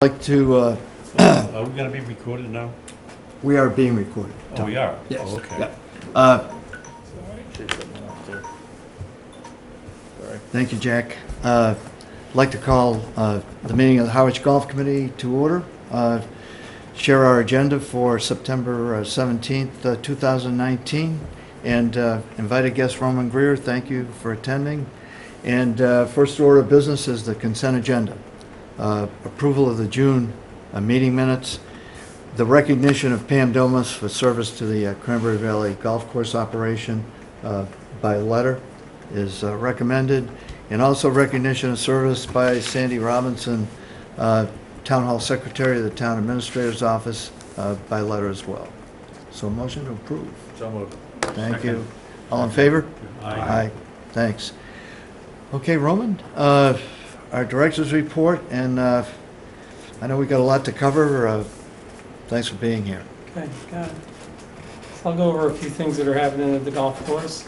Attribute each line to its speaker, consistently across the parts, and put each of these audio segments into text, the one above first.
Speaker 1: Like to,
Speaker 2: Are we gonna be recorded now?
Speaker 1: we are being recorded.
Speaker 2: Oh, we are?
Speaker 1: Yes.
Speaker 2: Oh, okay.
Speaker 1: Yeah. Thank you, Jack. I'd like to call the meeting of the Harwich Golf Committee to order. Share our agenda for September 17th, 2019, and invited guest Roman Greer, thank you for attending. And first order of business is the consent agenda. Approval of the June meeting minutes, the recognition of Pam Domas for service to the Cranberry Valley Golf Course operation by letter is recommended, and also recognition of service by Sandy Robinson, Town Hall Secretary of the Town Administrator's Office, by letter as well. So motion to approve.
Speaker 2: So moved.
Speaker 1: Thank you. All in favor?
Speaker 2: Aye.
Speaker 1: Thanks. Okay, Roman, our director's report, and I know we got a lot to cover. Thanks for being here.
Speaker 3: Okay, got it. So I'll go over a few things that are happening at the golf course.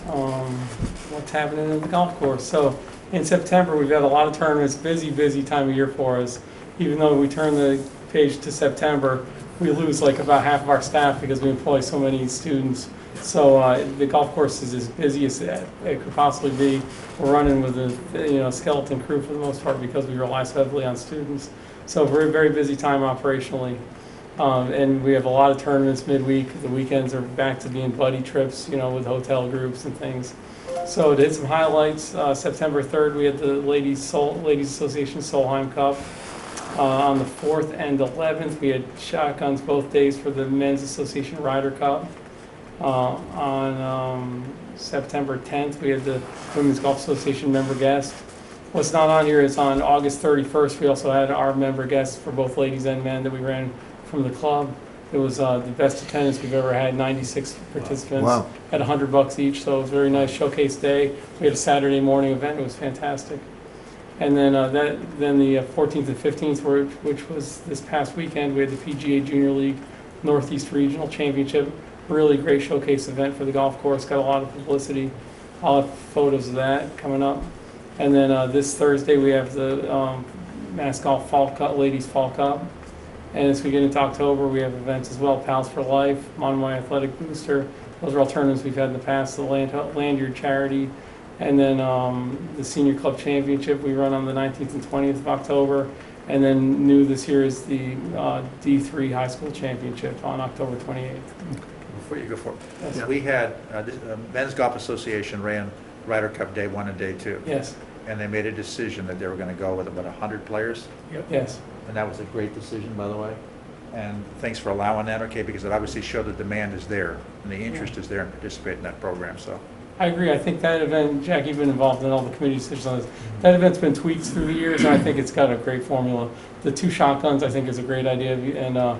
Speaker 3: What's happening at the golf course? So in September, we've got a lot of tournaments, busy time of year for us. Even though we turn the page to September, we lose like about half of our staff because we employ so many students. So the golf course is as busy as it could possibly be. We're running with a skeleton crew for the most part because we rely so heavily on students. So very, very busy time operationally. And we have a lot of tournaments midweek. The weekends are back to being buddy trips, with hotel groups and things. So to hit some highlights, September 3rd, we had the Ladies Association Solheim Cup. On the 4th and 11th, we had shotguns both days for the Men's Association Ryder Cup. On September 10th, we had the Women's Golf Association member guest. What's not on here is on August 31st, we also had our member guests for both ladies and men that we ran from the club. It was the best attendance we've ever had, 96 participants.
Speaker 1: Wow. At
Speaker 3: $100 each, so it was a very nice showcase day. We had a Saturday morning event, it was fantastic. And then the 14th and 15th, which was this past weekend, we had the PGA Junior League Northeast Regional Championship. Really great showcase event for the golf course, got a lot of publicity. I'll have photos of that coming up. And then this Thursday we have the Mass Golf Fall Cup, Ladies Fall Cup. And as we get into October, we have events as well, Pals for Life, Monomoy Athletic Booster. Those are all tournaments we've had in the past, the Lanyard Charity. And then the Senior Club Championship we run on the 19th and 20th of October. And then new this year is the D3 High School Championship on October 28th.
Speaker 4: Before you go forward,
Speaker 3: Yes.
Speaker 4: we had, Men's Golf Association ran Ryder Cup Day 1 and Day 2.
Speaker 3: Yes,
Speaker 4: And they made a decision that they were going to go with about 100 players.
Speaker 3: yes.
Speaker 4: And that was a great decision, by the way. And thanks for allowing that, okay, because it obviously showed the demand is there and the interest is there in participating in that program, so.
Speaker 3: I agree. I think that event, Jack, you've been involved in all the committee decisions on this. That event's been tweaked through the years, and I think it's got a great formula. The 2 shotguns, I think, is a great idea, and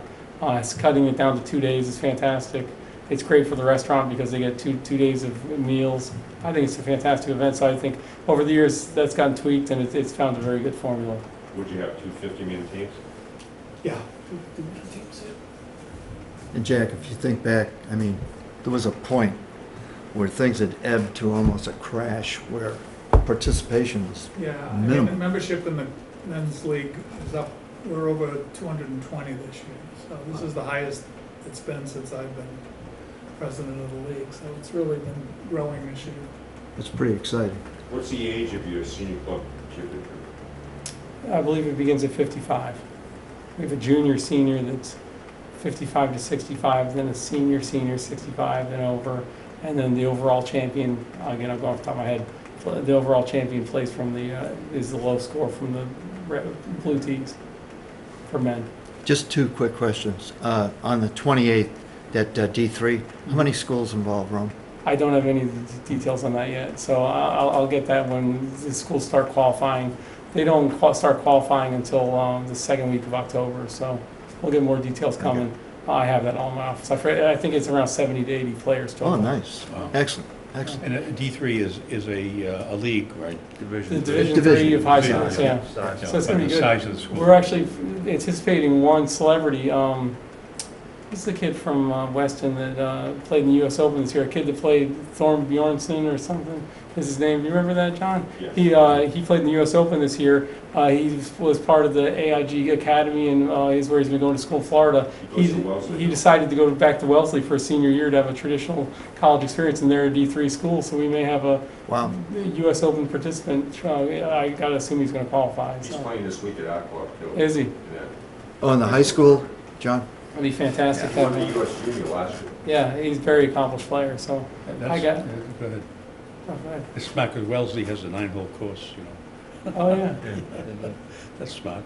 Speaker 3: it's cutting it down to 2 days is fantastic. It's great for the restaurant because they get two days of meals. I think it's a fantastic event, so I think over the years that's gotten tweaked, and it's found a very good formula.
Speaker 5: Would you have 250-man teams?
Speaker 3: Yeah.
Speaker 1: And Jack, if you think back, I mean, there was a point where things had ebbed to almost a crash where participation was
Speaker 6: Yeah, I
Speaker 1: minimal.
Speaker 6: mean, membership in the men's league is up, we're over 220 this year. So this is the highest it's been since I've been president of the league. So it's really been growing this year.
Speaker 1: It's pretty exciting.
Speaker 5: What's the age of your senior club championship?
Speaker 3: I believe it begins at 55. We have a junior, senior that's 55 to 65, then a senior, 65 and over, and then the overall champion, again, I'm going off the top of my head, the overall champion plays from is the low score from the Blue Tees for men.
Speaker 1: Just 2 quick questions. On the 28th, that D3, how many schools involved, Rome?
Speaker 3: I don't have any details on that yet, so I'll get that when the schools start qualifying. They don't start qualifying until the 2nd week of October, so we'll get more details coming.
Speaker 1: Okay.
Speaker 3: I have that all in my office. I think it's around 70 to 80 players total.
Speaker 1: Oh, nice.
Speaker 2: Wow.
Speaker 1: Excellent. Excellent.
Speaker 2: And D3 is a league, right?
Speaker 3: The
Speaker 4: Division.
Speaker 3: Division 3 of high
Speaker 2: Division,
Speaker 3: schools, yeah.
Speaker 4: Sorry.
Speaker 3: So it's
Speaker 2: By
Speaker 3: gonna be
Speaker 2: the
Speaker 3: good.
Speaker 2: size of the school.
Speaker 3: We're actually anticipating one celebrity. This is a kid from Weston that played in the U.S. Open this year. A kid that played Thorn Bjornsson or something is his name. Do you remember that, John?
Speaker 5: Yes.
Speaker 3: He played in the U.S. Open this year. He was part of the AIG Academy, and he's where he's been going to school in Florida.
Speaker 5: He goes to Wellesley.
Speaker 3: He decided to go back to Wellesley for his senior year to have a traditional college experience, and they're a D3 school, so we may have a
Speaker 1: Wow.
Speaker 3: U.S. Open participant. I gotta assume he's going to qualify.
Speaker 5: He's
Speaker 3: So.
Speaker 5: playing this week at our club, too.
Speaker 3: Is he?
Speaker 5: Yeah.
Speaker 1: Oh, in the high school, John?
Speaker 3: That'd be fantastic.
Speaker 5: He won the US Junior last year.
Speaker 3: Yeah, he's a very accomplished player. So I got.
Speaker 2: Go ahead.
Speaker 3: Oh, go ahead.
Speaker 2: It's smart, because Wellesley has a 9-hole course,
Speaker 3: Oh yeah.
Speaker 2: That's smart.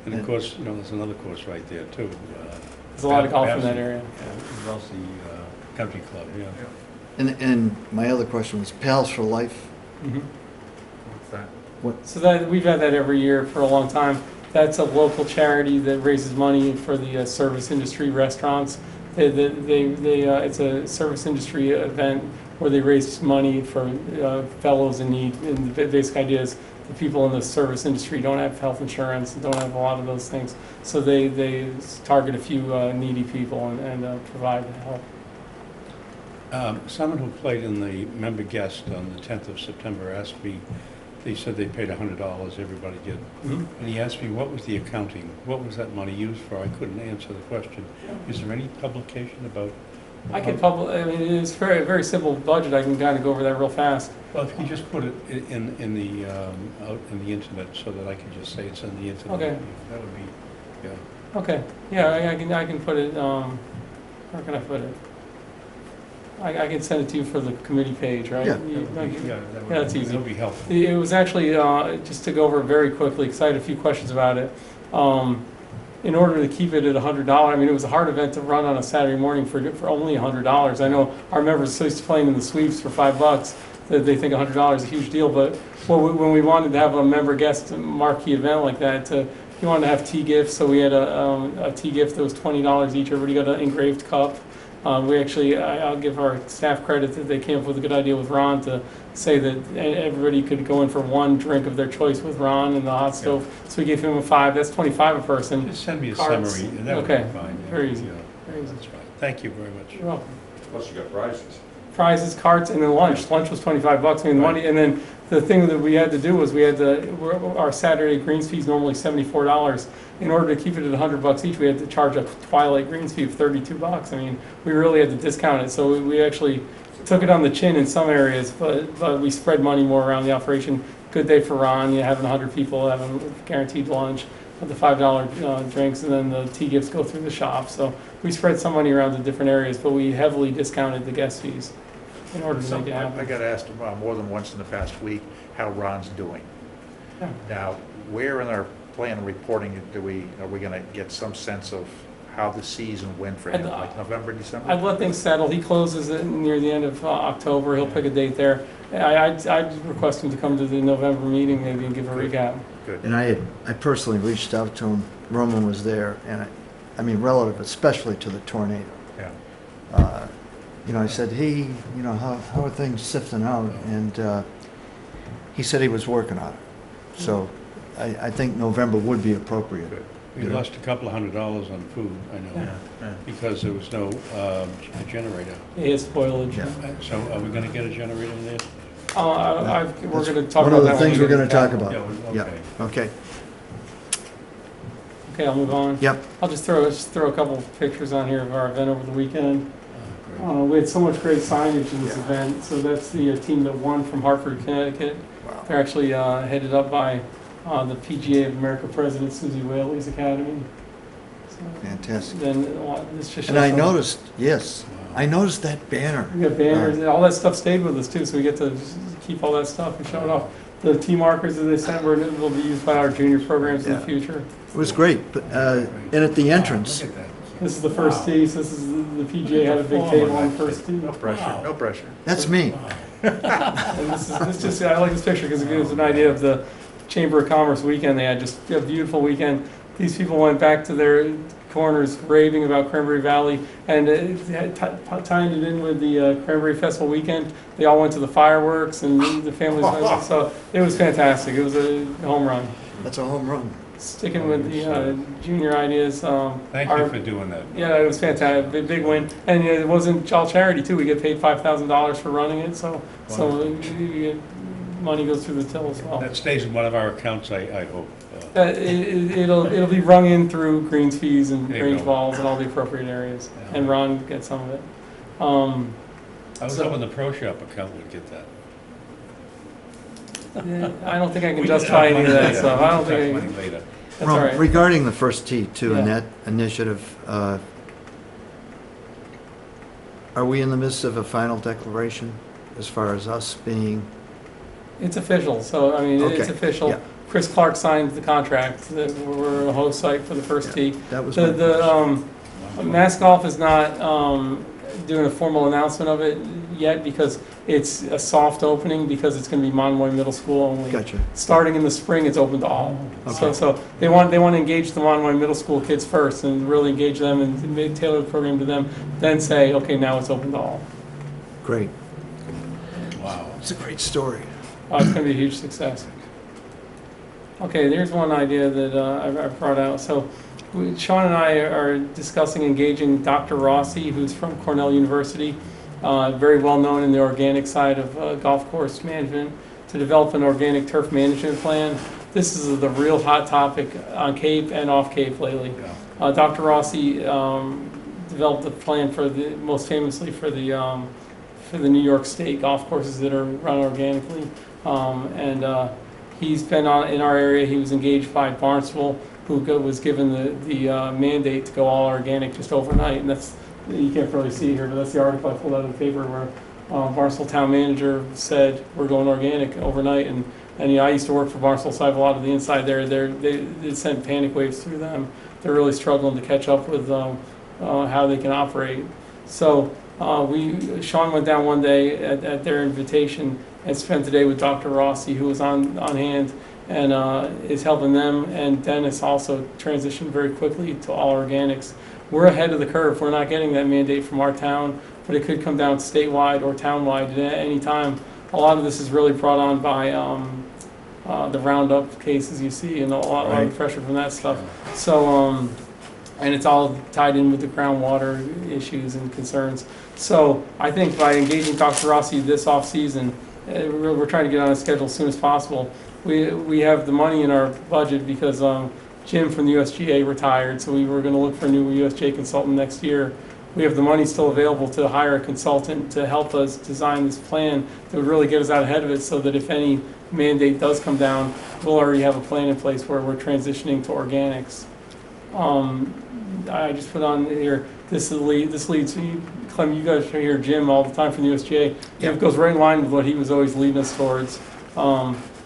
Speaker 2: And of course, there's another course right there, too.
Speaker 3: There's a lot of golf in that
Speaker 2: Babson-
Speaker 3: area.
Speaker 2: Yeah, Wellesley Country Club, yeah.
Speaker 1: And my other question was Pals for Life?
Speaker 3: Mhm.
Speaker 4: What's that?
Speaker 3: So that we've had that every year for a long time. That's a local charity that raises money for the service industry restaurants. It's a service industry event where they raise money for fellows in need. And the basic idea is the people in the service industry don't have health insurance, don't have a lot of those things. So they target a few needy people and provide help.
Speaker 2: Someone who played in the member guest on the 10th of September asked me, they said they paid $100, everybody did.
Speaker 3: Mhm.
Speaker 2: And he asked me, what was the accounting? What was that money used for? I couldn't answer the question. Is there any publication about?
Speaker 3: I could I mean, it's very, very simple budget. I can kind of go over that real fast.
Speaker 2: Well, if you just put it in the, out in the internet so that I can just say it's in the internet.
Speaker 3: Okay.
Speaker 2: That would be, yeah.
Speaker 3: Okay, yeah, I can put it, where can I put it? I can send it to you for the committee page, right?
Speaker 1: Yeah.
Speaker 2: Yeah,
Speaker 3: that's easy.
Speaker 2: That'll be helpful.
Speaker 3: It was actually, just to go over it very quickly, because I had a few questions about it. In order to keep it at $100, I mean, it was a hard event to run on a Saturday morning for only $100. I know our members are so used to playing in the sweeps for $5, that they think $100 is a huge deal, but when we wanted to have a member guest marquee event like that, we wanted to have tea gifts, so we had a tea gift that was $20 each. Everybody got an engraved cup. We actually, I'll give our staff credit that they came up with a good idea with Ron to say that everybody could go in for one drink of their choice with Ron in the hot stove. So we gave him a $5. That's $25 a person.
Speaker 2: Just send me a
Speaker 3: Cards.
Speaker 2: summary, and that would
Speaker 3: Okay.
Speaker 2: be fine. Yeah.
Speaker 3: Very easy.
Speaker 2: Yeah,
Speaker 3: Very easy.
Speaker 2: that's fine. Thank you very much.
Speaker 3: You're welcome.
Speaker 5: Plus you got prizes.
Speaker 3: Prizes, carts, and then lunch. Lunch was $25. I mean,
Speaker 2: Right.
Speaker 3: money, and then the thing that we had to do was our Saturday greens fee is normally $74. In order to keep it at $100 each, we had to charge a Twilight greens fee of $32. I mean, we really had to discount it. So we actually took it on the chin in some areas, but we spread money more around the operation. Good day for Ron, having 100 people, having guaranteed lunch, with the $5 drinks, and then the tea gifts go through the shop. So we spread some money around to different areas, but we heavily discounted the guest fees in order to make it
Speaker 4: I
Speaker 3: happen.
Speaker 4: got asked more than once in the past week how Ron's doing.
Speaker 3: Yeah.
Speaker 4: Now, where in our plan of reporting are we going to get some sense of how the season went for him, like November, December?
Speaker 3: I'd let things settle. He closes it near the end of October. He'll pick a date there. I'd request him to come to the November meeting maybe and give a recap.
Speaker 4: Good.
Speaker 1: And I personally reached out to him, Roman was there, and I mean, relative especially to the tornado.
Speaker 4: Yeah.
Speaker 1: I said, hey, how are things sifting out? And he said he was working on it. So I think November would be appropriate.
Speaker 4: Good.
Speaker 2: We lost a couple of $100 on food, I know,
Speaker 4: Yeah.
Speaker 2: because there was no generator.
Speaker 3: He has spoilage.
Speaker 1: Yeah.
Speaker 2: So are we gonna get a generator in there?
Speaker 3: We're going to talk
Speaker 1: One
Speaker 3: about
Speaker 1: of
Speaker 3: that
Speaker 1: the
Speaker 3: when
Speaker 1: things
Speaker 3: we
Speaker 1: we're
Speaker 3: get
Speaker 1: going to
Speaker 3: to
Speaker 1: talk
Speaker 3: capital.
Speaker 1: about.
Speaker 2: Yeah,
Speaker 1: Yeah,
Speaker 2: okay.
Speaker 1: okay.
Speaker 3: Okay, I'll move on.
Speaker 1: Yep.
Speaker 3: I'll just throw a couple pictures on here of our event over the weekend.
Speaker 2: Oh, great.
Speaker 3: We had so much great signage in this
Speaker 1: Yeah.
Speaker 3: event. So that's the team that won from Hartford, Connecticut.
Speaker 1: Wow.
Speaker 3: They're actually headed up by the PGA of America President Susie Whaley's Academy. So
Speaker 1: Fantastic.
Speaker 3: then this just
Speaker 1: And I
Speaker 3: shows some-
Speaker 1: noticed, yes, I noticed that banner.
Speaker 3: We got banners, all that stuff stayed with us too, so we get to just keep all that stuff and show it off. The tee markers that they sent will be used by our junior programs in the
Speaker 1: Yeah.
Speaker 3: future.
Speaker 1: It was great, but, and at the entrance,
Speaker 2: Wow, look at that.
Speaker 3: This is the first
Speaker 2: Wow.
Speaker 3: tee, so this is the PGA had a big
Speaker 2: Oh,
Speaker 3: table
Speaker 2: my
Speaker 3: on the first tee.
Speaker 4: No pressure,
Speaker 2: Wow.
Speaker 4: no pressure.
Speaker 1: that's me.
Speaker 3: And this just, I like this picture because it gives an idea of the Chamber of Commerce weekend they had, just a beautiful weekend. These people went back to their corners raving about Cranberry Valley, and tying it in with the Cranberry Festival weekend. They all went to the fireworks and the families, so it was fantastic. It was a home run.
Speaker 1: That's a home run.
Speaker 3: sticking with the junior ideas.
Speaker 2: Thank you for doing that.
Speaker 3: Yeah, it was fantastic, big win, and it wasn't all charity too. We get paid $5,000 for running it, so money goes through the till as well.
Speaker 2: That stays in one of our accounts, I hope.
Speaker 3: It'll be rung in through greens fees and
Speaker 2: There you
Speaker 3: range
Speaker 2: go.
Speaker 3: balls and all the appropriate areas,
Speaker 2: Yeah.
Speaker 3: and Ron gets some of it.
Speaker 2: I was hoping the Pro Shop account would get that.
Speaker 3: I don't think I can
Speaker 2: We
Speaker 3: justify
Speaker 2: can
Speaker 3: any of
Speaker 2: talk
Speaker 3: that
Speaker 2: money
Speaker 3: stuff.
Speaker 2: later.
Speaker 3: I don't
Speaker 2: We can
Speaker 3: think
Speaker 2: talk
Speaker 3: I,
Speaker 2: money later.
Speaker 3: that's all right.
Speaker 1: Regarding the first tee too,
Speaker 3: Yeah.
Speaker 1: and that initiative, are we in the midst of a final declaration as far as us being,
Speaker 3: It's official, so, I mean, it's
Speaker 1: Okay,
Speaker 3: official.
Speaker 1: yeah.
Speaker 3: Chris Clark signed the contract, that we're a host site for the first tee.
Speaker 1: that was
Speaker 3: The,
Speaker 1: my question.
Speaker 3: Mass Golf is not, doing a formal announcement of it yet, because it's a soft opening, because it's gonna be Monomoy Middle School only.
Speaker 1: Gotcha.
Speaker 3: Starting in the spring, it's open to all.
Speaker 1: Okay.
Speaker 3: So they want to engage the Monomoy Middle School kids first, and really engage them and tailor the program to them, then say, okay, now it's open to all.
Speaker 1: Great.
Speaker 2: Wow.
Speaker 1: It's a great story.
Speaker 3: It's going to be a huge success. Okay, there's one idea that I brought out. So Sean and I are discussing engaging Dr. Rossi, who's from Cornell University, very well known in the organic side of golf course management, to develop an organic turf management plan. This is the real hot topic on Cape and off Cape lately. Dr. Rossi developed a plan for most famously for the New York State golf courses that are run organically. He's been in our area. He was engaged by Barnstable, who was given the mandate to go all organic just overnight. And that's, you can't really see here, but that's the article I pulled out of the paper where Barnstable town manager said, we're going organic overnight. And I used to work for Barnstable, so I have a lot of the inside there. They sent panic waves through them. They're really struggling to catch up with how they can operate. So Sean went down one day at their invitation and spent the day with Dr. Rossi, who was on hand and is helping them. And Dennis also transitioned very quickly to all organics. We're ahead of the curve. We're not getting that mandate from our town, but it could come down statewide or townwide at any time. A lot of this is really brought on by the Roundup cases you see, and a lot of pressure from that stuff. So, and it's all tied in with the groundwater issues and concerns. So I think by engaging Dr. Rossi this off-season, we're trying to get on a schedule as soon as possible. We have the money in our budget because Jim from the USGA retired, so we were going to look for a new USGA consultant next year. We have the money still available to hire a consultant to help us design this plan that would really get us out ahead of it, so that if any mandate does come down, we'll already have a plan in place where we're transitioning to organics. I just put on here, this leads, Clem, you guys hear Jim all the time from the USGA.
Speaker 1: Yep.
Speaker 3: It goes right in line with what he was always leading us towards.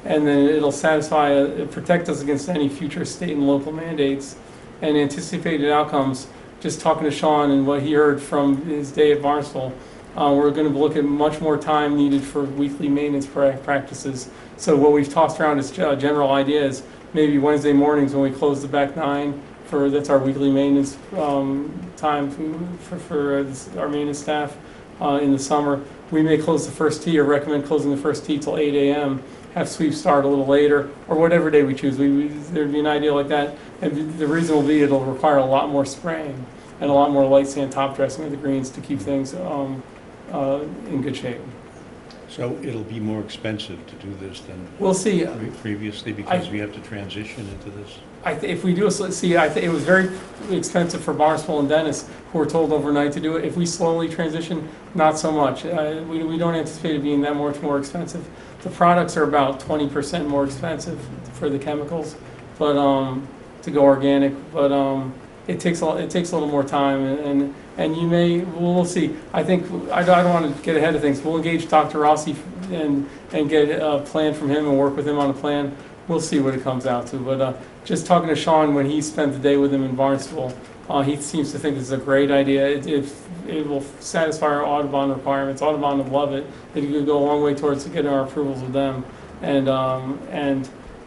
Speaker 3: And then it'll protect us against any future state and local mandates and anticipated outcomes. Just talking to Sean and what he heard from his day at Barnstable, we're going to look at much more time needed for weekly maintenance practices. So what we've tossed around as general ideas, maybe Wednesday mornings when we close the back nine, that's our weekly maintenance time for our maintenance staff in the summer. We may close the first tee or recommend closing the first tee till 8 a.m., have sweep start a little later, or whatever day we choose. There'd be an idea like that. And the reason will be it'll require a lot more spraying and a lot more light sand top dressing of the greens to keep things in good shape.
Speaker 2: So it'll be more expensive to do this than
Speaker 3: We'll see.
Speaker 2: previously because we have to transition into this?
Speaker 3: If we do it was very expensive for Barnstable and Dennis, who were told overnight to do it. If we slowly transition, not so much. We don't anticipate it being that much more expensive. The products are about 20% more expensive for the chemicals, but to go organic. But it takes a little more time, and we'll see. I think I don't want to get ahead of things. We'll engage Dr. Rossi and get a plan from him and work with him on a plan. We'll see what it comes out to. But just talking to Sean when he spent the day with him in Barnstable, he seems to think it's a great idea. It will satisfy our Audubon requirements. Audubon would love it. It could go a long way towards getting our approvals with them, and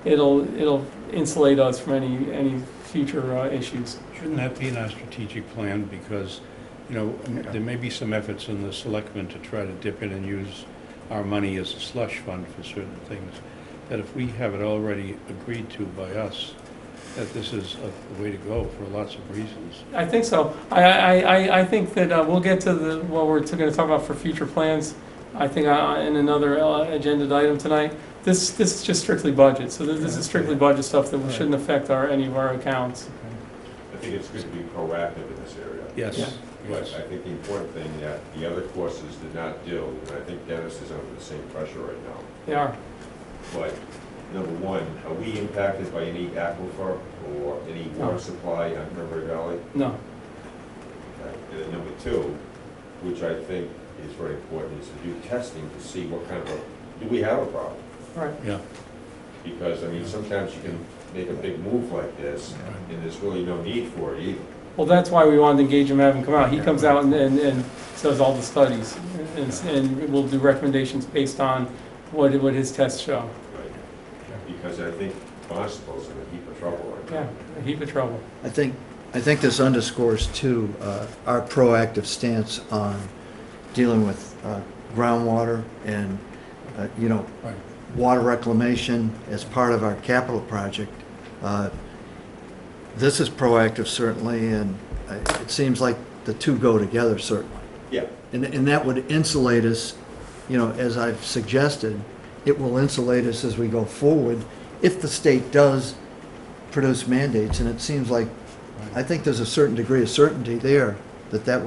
Speaker 3: it'll insulate us from any future issues.
Speaker 2: Shouldn't that be in our strategic plan? Because, there may be some efforts in the selectmen to try to dip in and use our money as a slush fund for certain things, that if we have it already agreed to by us, that this is the way to go for lots of reasons.
Speaker 3: I think so. I think that we'll get to what we're going to talk about for future plans. I think in another agenda item tonight. This is just strictly budget, so this is strictly budget stuff that shouldn't affect any of our accounts.
Speaker 5: I think it's good to be proactive in this area.
Speaker 2: Yes,
Speaker 3: Yeah.
Speaker 5: But
Speaker 2: yes.
Speaker 5: I think the important thing that the other courses did not do, and I think Dennis is under the same pressure right now.
Speaker 3: They are.
Speaker 5: But, number one, are we impacted by any aquifer or any water supply on Cranberry Valley?
Speaker 3: No.
Speaker 5: Okay. And then number two, which I think is very important, is to do testing to see what kind of do we have a problem?
Speaker 3: Right.
Speaker 2: Yeah.
Speaker 5: Because, I mean, sometimes you can make a big move like this, and there's really no need for it either.
Speaker 3: Well, that's why we wanted to engage him, have him come out. He comes out and does all the studies, and we'll do recommendations based on what his tests show.
Speaker 5: Right. Because I think Barnstable's in a heap of trouble right now.
Speaker 3: Yeah, a heap of trouble.
Speaker 1: I think this underscores too, our proactive stance on dealing with groundwater and,
Speaker 2: Right.
Speaker 1: water reclamation as part of our capital project. This is proactive certainly, and it seems like the two go together certainly.
Speaker 5: Yeah.
Speaker 1: And that would insulate us, as I've suggested, it will insulate us as we go forward if the state does produce mandates, and it seems like, I think there's a certain degree of certainty there that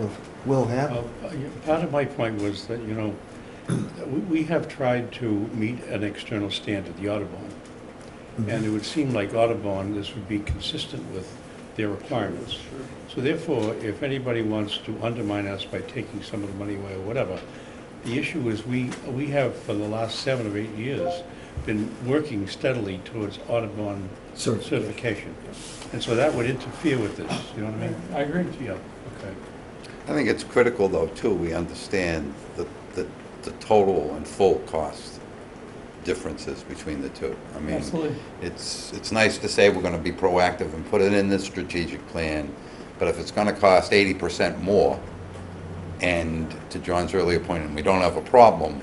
Speaker 1: will happen.
Speaker 2: Part of my point was that, we have tried to meet an external standard, the Audubon. And it would seem like Audubon, this would be consistent with their requirements. So therefore, if anybody wants to undermine us by taking some of the money away or whatever, the issue is we have, for the last 7 or 8 years, been working steadily towards Audubon certification. And so that would interfere with this, you know what I mean?
Speaker 3: I agree.
Speaker 2: Yeah, okay.
Speaker 7: I think it's critical, though, too, we understand the total and full cost differences between the two. I mean,
Speaker 3: Absolutely.
Speaker 7: it's nice to say we're going to be proactive and put it in this strategic plan, but if it's going to cost 80% more, and to John's earlier point, and we don't have a problem,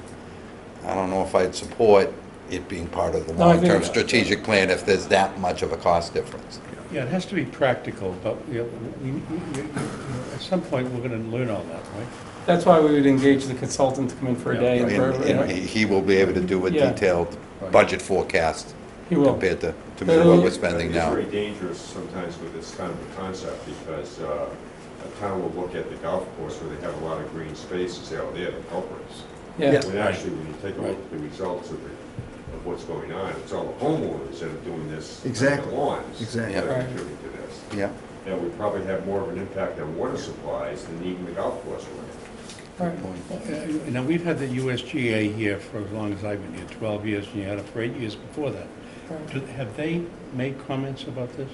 Speaker 7: I don't know if I'd support it being part of the
Speaker 3: No, I think-
Speaker 7: long-term strategic plan if there's that much of a cost difference.
Speaker 2: Yeah, it has to be practical, but at some point, we're going to learn all that, right?
Speaker 3: That's why we would engage the consultant to come in for a day.
Speaker 7: And he will be able to do a
Speaker 3: Yeah.
Speaker 7: detailed
Speaker 2: Right.
Speaker 7: budget forecast
Speaker 3: He will.
Speaker 7: compared to what we're spending
Speaker 5: It's
Speaker 7: now.
Speaker 5: very dangerous sometimes with this kind of a concept, because a town will look at the golf course where they have a lot of green space and say, oh, they're the culprits.
Speaker 3: Yeah.
Speaker 5: When actually, when you take a look at the results of what's going on, it's all the homeowners that are doing this. on
Speaker 1: Exactly.
Speaker 5: their lawns.
Speaker 1: Exactly.
Speaker 5: That are
Speaker 3: Right.
Speaker 5: contributing to this.
Speaker 7: Yeah.
Speaker 5: And we probably have more of an impact on water supplies than even the golf course would.
Speaker 3: Right.
Speaker 2: Now, we've had the USGA here for as long as I've been here, 12 years, and you had it for 8 years before that.
Speaker 3: Right.
Speaker 2: Have they made comments about this?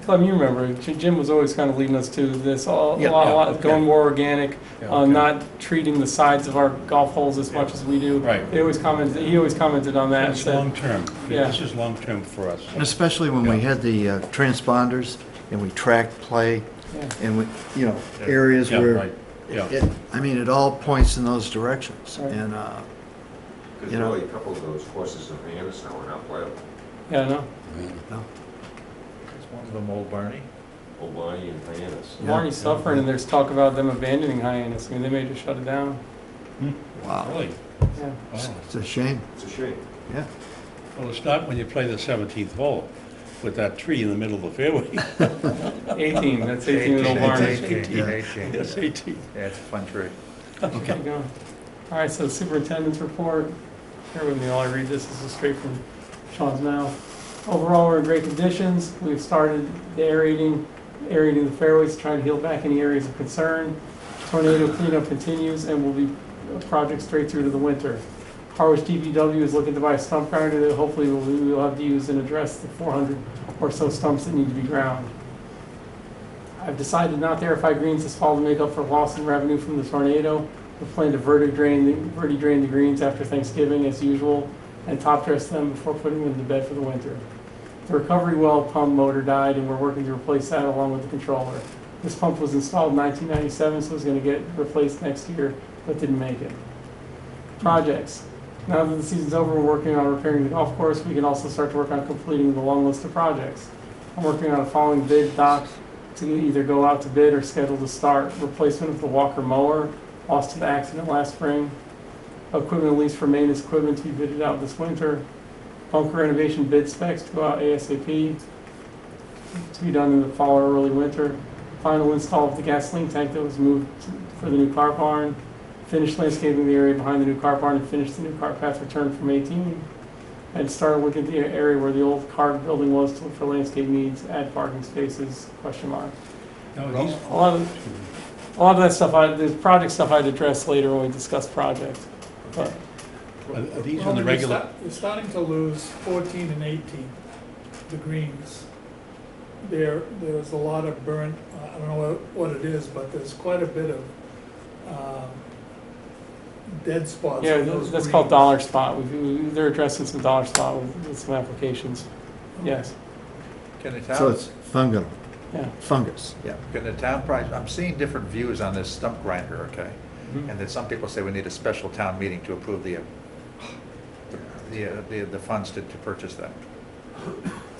Speaker 3: Clem, you remember, Jim was always kind of leading us to this,
Speaker 1: Yeah,
Speaker 2: yeah, okay.
Speaker 3: going more organic,
Speaker 2: Yeah, okay.
Speaker 3: not treating the sides of our golf holes as much as we do.
Speaker 2: Right.
Speaker 3: He always commented on that and
Speaker 2: It's
Speaker 3: said,
Speaker 2: long-term.
Speaker 3: Yeah.
Speaker 2: This is long-term for us.
Speaker 1: And especially when we
Speaker 2: Yeah.
Speaker 1: had the transponders and we tracked play
Speaker 3: yeah,
Speaker 1: and we, areas
Speaker 2: Yeah,
Speaker 1: where,
Speaker 2: right, yeah.
Speaker 1: it all points in those directions.
Speaker 3: Right.
Speaker 1: And,
Speaker 5: Because
Speaker 1: You know.
Speaker 5: really, a couple of those courses in Hyannis now are not playable.
Speaker 3: yeah, I know.
Speaker 4: Is one of them Old Barney?
Speaker 5: O'Brien and Hyannis.
Speaker 1: Yeah.
Speaker 3: Barney's suffering, and there's talk about them abandoning Hyannis. I mean, they may just shut it down.
Speaker 1: wow,
Speaker 2: Really?
Speaker 3: Yeah.
Speaker 2: Wow.
Speaker 1: it's a shame,
Speaker 5: It's a shame.
Speaker 1: yeah.
Speaker 2: Well, it's not when you play the 17th hole with that tree in the middle of the fairway.
Speaker 3: 18, that's 18 with Old Barney.
Speaker 4: 18.
Speaker 2: Yes, 18.
Speaker 4: Yeah, it's a fun tree.
Speaker 3: Okay. All right, so superintendent's report. Bear with me while I read this. This is straight from Sean's mouth. Overall, we're in great conditions. We've started the aerating the fairways to try to heal back any areas of concern. Tornado cleanup continues and will be a project straight through to the winter. Harwich DPW is looking to buy a stump grinder that hopefully we will have to use and address the 400 or so stumps that need to be ground. I've decided not to aerify greens this fall to make up for loss in revenue from the tornado. We plan to verti drain the greens after Thanksgiving as usual and top dress them before putting them to bed for the winter. The recovery well pump motor died and we're working to replace that along with the controller. This pump was installed in 1997, so it's going to get replaced next year, but didn't make it. Projects. Now that the season's over, we're working on repairing the golf course. We can also start to work on completing the long list of projects. I'm working on a following bid doc to either go out to bid or schedule to start. Replacement of the Walker mower, lost to the accident last spring. Equipment lease for maintenance equipment to be bidded out this winter. Bunker renovation bid specs to go out ASAP, to be done in the fall or early winter. Final install of the gasoline tank that was moved for the new car barn. Finish landscaping the area behind the new car barn and finish the new car path return from 18. And start looking at the area where the old car building was to look for landscape needs, add parking spaces, question mark.
Speaker 2: Now, these-
Speaker 3: A lot of that stuff, the project stuff I'd address later when we discuss project. But
Speaker 2: Are these
Speaker 6: Well,
Speaker 2: on the regular?
Speaker 6: You're starting to lose 14 and 18, the greens. There's a lot of burnt, I don't know what it is, but there's quite a bit of dead spots.
Speaker 3: yeah,
Speaker 6: on those
Speaker 3: that's called
Speaker 6: greens.
Speaker 3: dollar spot. They're addressing some dollar spot with some applications. Yes,
Speaker 4: Can the
Speaker 1: So
Speaker 4: town,
Speaker 1: it's fungal,
Speaker 3: yeah.
Speaker 1: fungus, yeah.
Speaker 4: can the town price, I'm seeing different views on this stump grinder, okay?
Speaker 3: Mhm.
Speaker 4: And then some people say we need a special town meeting to approve the funds to purchase that.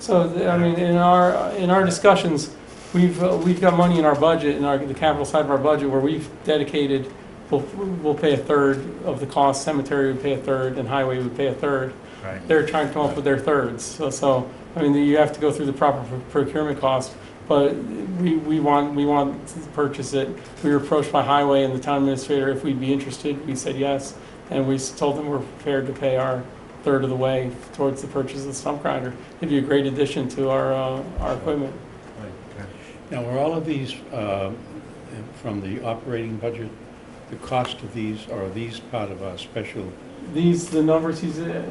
Speaker 3: So, I mean, in our discussions, we've got money in our budget, the capital side of our budget, where we've dedicated, we'll pay a third of the cost, cemetery would pay a third, and highway would pay a third.
Speaker 4: Right.
Speaker 3: They're trying to come up with their thirds. So, I mean, you have to go through the proper procurement cost, but we want to purchase it. We were approached by highway and the town administrator if we'd be interested. We said yes, and we told them we're prepared to pay our third of the way towards the purchase of the stump grinder. It'd be a great addition to our equipment.
Speaker 2: Now, are all of these from the operating budget? The cost of these, or are these part of our special?
Speaker 3: The numbers he's, right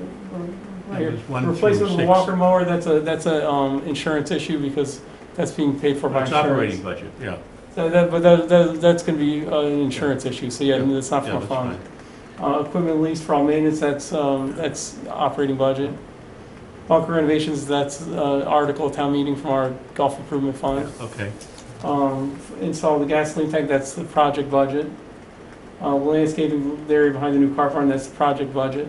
Speaker 3: here.
Speaker 2: Numbers 1 through
Speaker 3: Replacement of the
Speaker 2: 6.
Speaker 3: Walker mower, that's a insurance issue because that's being paid for by
Speaker 2: It's
Speaker 3: insurance.
Speaker 2: operating budget, yeah.
Speaker 3: So that's gonna be an insurance issue, so yeah,
Speaker 2: Yeah.
Speaker 3: that's not
Speaker 2: Yeah,
Speaker 3: from a
Speaker 2: that's
Speaker 3: fund.
Speaker 2: fine.
Speaker 3: Equipment leased for all maintenance, that's operating budget. Bunker renovations, that's article of town meeting from our golf improvement fund.
Speaker 2: Okay.
Speaker 3: Install the gasoline tank, that's the project budget. Landscaping the area behind the new car barn, that's the project budget.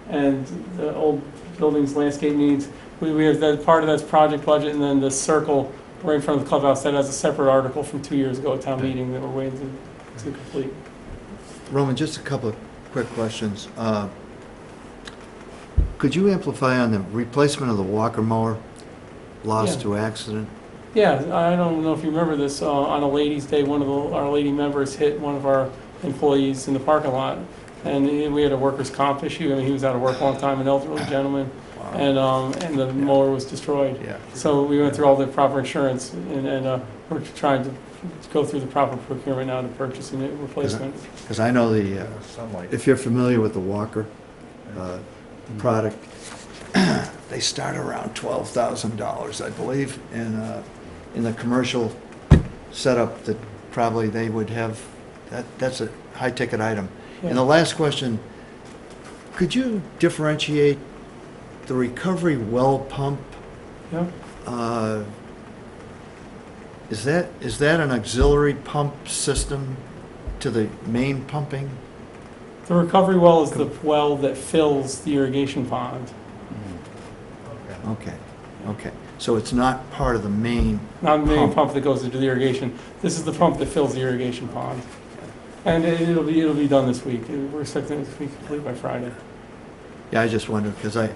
Speaker 3: And the old buildings landscape needs, we have that, part of that's project budget, and then the circle right in front of the clubhouse, that has a separate article from 2 years ago at town
Speaker 2: Okay.
Speaker 3: meeting that we're waiting to complete.
Speaker 1: Roman, just a couple of quick questions. Could you amplify on the replacement of the Walker mower lost
Speaker 3: Yeah.
Speaker 1: to accident?
Speaker 3: Yeah, I don't know if you remember this, on a ladies' day, one of our lady members hit one of our employees in the parking lot, and we had a workers' comp issue. I mean, he was out of work a long time, an elderly gentleman, and the mower was destroyed.
Speaker 1: Yeah.
Speaker 3: So we went through all the proper insurance, and we're trying to go through the proper procurement now to purchase a new replacement.
Speaker 1: Because I know
Speaker 4: Sunlight.
Speaker 1: if you're familiar with the Walker product, they start around $12,000, I believe, in the commercial setup that probably they would have, that's a high-ticket item. And the last question, could you differentiate the recovery well pump?
Speaker 3: Yeah.
Speaker 1: Is that an auxiliary pump system to the main pumping?
Speaker 3: The recovery well is the well that fills the irrigation pond,
Speaker 1: Okay. So it's not part of the main,
Speaker 3: not the main
Speaker 1: Pump.
Speaker 3: pump that goes into the irrigation. This is the pump that fills the irrigation pond. And it'll be done this week. We're expecting it to be complete by Friday.
Speaker 1: yeah, I just wondered, because I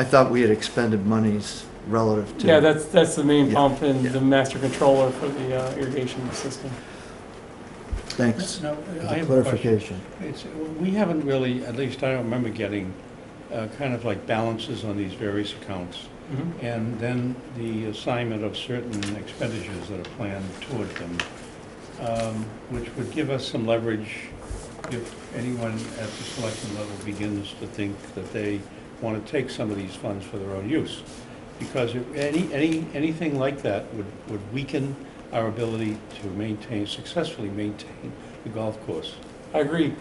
Speaker 1: thought we had expended monies relative to.
Speaker 3: Yeah, that's the main
Speaker 1: Yeah,
Speaker 3: pump and
Speaker 1: yeah.
Speaker 3: the master controller for the irrigation system.
Speaker 1: Thanks
Speaker 2: Now,
Speaker 1: for
Speaker 2: I
Speaker 1: the
Speaker 2: have a question.
Speaker 1: clarification.
Speaker 2: We haven't really, at least I don't remember getting, kind of like balances on these various accounts.
Speaker 3: Mhm.
Speaker 2: And then the assignment of certain expenditures that are planned toward them, which would give us some leverage if anyone at the selection level begins to think that they want to take some of these funds for their own use. Because anything like that would weaken our ability to successfully maintain the golf course.
Speaker 3: I agree.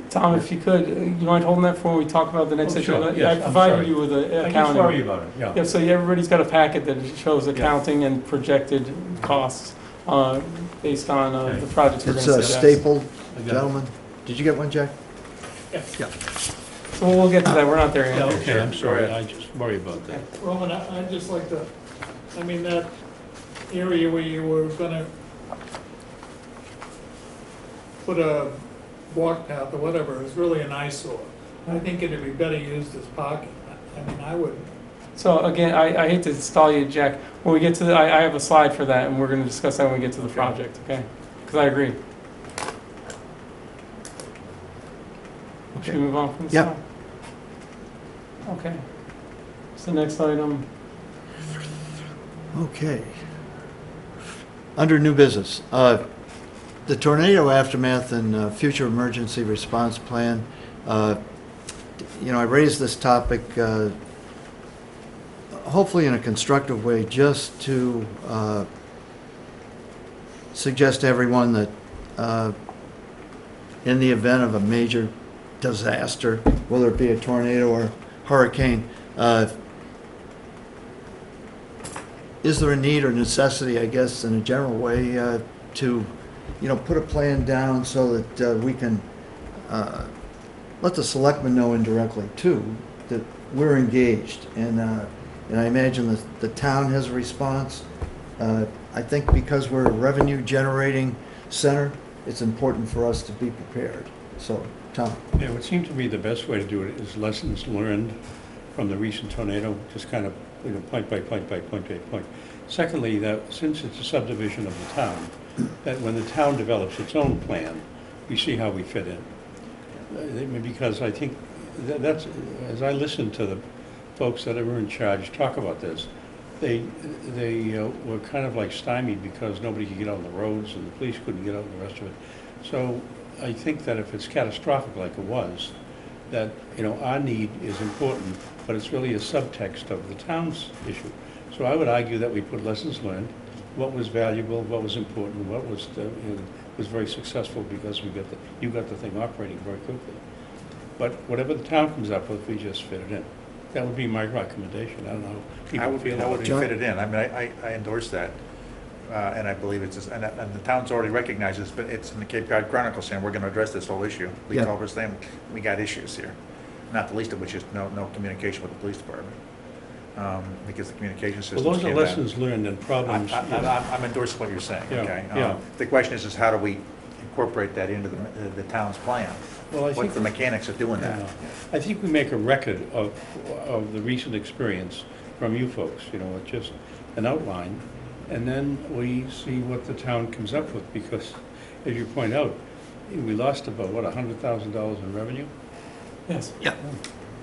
Speaker 3: Tom, if you could, you mind holding that for when we talk about the next
Speaker 2: Oh,
Speaker 3: issue?
Speaker 2: sure.
Speaker 3: I
Speaker 2: Yes, I'm
Speaker 3: provided
Speaker 2: sorry.
Speaker 3: you with an
Speaker 2: I just
Speaker 3: accounting.
Speaker 2: worry about it, yeah.
Speaker 3: Yeah, so everybody's got a packet that shows accounting and projected costs based on
Speaker 2: Okay.
Speaker 3: the projects we're going
Speaker 1: It's
Speaker 3: to suggest.
Speaker 1: stapled,
Speaker 2: I got it.
Speaker 1: gentlemen. Did you get one, Jack?
Speaker 6: Yeah.
Speaker 3: So we'll get to that, we're not there
Speaker 2: Yeah,
Speaker 3: yet.
Speaker 2: okay, I'm sorry, I just worry about that.
Speaker 6: Roman, I'd just like to, I mean, that area where you were gonna put a walk path or whatever is really an eyesore. I think it'd be better used as parking. I mean, I would,
Speaker 3: So again, I hate to stall you, Jack. When we get to the, I have a slide for that, and we're gonna discuss that when we get to the project, okay? Because I agree. Should we move on from this
Speaker 1: Yeah.
Speaker 3: slide? Okay. So the next item,
Speaker 1: Okay. Under new business, the tornado aftermath and future emergency response plan. I raised this topic hopefully in a constructive way, just to suggest to everyone that in the event of a major disaster, whether it be a tornado or hurricane, is there a need or necessity, I guess, in a general way, to, put a plan down so that we can let the selectmen know indirectly too that we're engaged, and I imagine that the town has a response. I think because we're a revenue-generating center, it's important for us to be prepared. So, Tom.
Speaker 2: Yeah, it would seem to me the best way to do it is lessons learned from the recent tornado, just kind of, point by point by point by point. Secondly, that since it's a subdivision of the town, that when the town develops its own plan, we see how we fit in. Because I think that's, as I listened to the folks that were in charge talk about this, they were kind of like stymied because nobody could get out on the roads and the police couldn't get out and the rest of it. So I think that if it's catastrophic like it was, that, our need is important, but it's really a subtext of the town's issue. So I would argue that we put lessons learned, what was valuable, what was important, what was was very successful because you got the thing operating very quickly. But whatever the town comes up with, we just fit it in. That would be my recommendation. I don't know how people feel
Speaker 4: How
Speaker 2: about
Speaker 4: would
Speaker 2: it.
Speaker 4: we fit it in? I mean, I endorse that, and I believe it's, and the town's already recognized this, but it's in the Cape Cod Chronicle saying we're gonna address this whole issue. Lee
Speaker 1: Yeah.
Speaker 4: Culver's saying, we got issues here, not the least of which is no communication with the police department, because the communication systems
Speaker 2: Well, those are
Speaker 4: can't
Speaker 2: lessons learned and problems.
Speaker 4: I'm endorsing what you're saying,
Speaker 2: Yeah,
Speaker 4: okay?
Speaker 2: yeah.
Speaker 4: The question is how do we incorporate that into the town's plan?
Speaker 2: Well, I
Speaker 4: What's
Speaker 2: think
Speaker 4: the mechanics of doing that?
Speaker 2: Yeah. I think we make a record of the recent experience from you folks, with just an outline, and then we see what the town comes up with, because, as you point out, we lost about, $100,000 in revenue?
Speaker 3: yes.
Speaker 1: Yeah.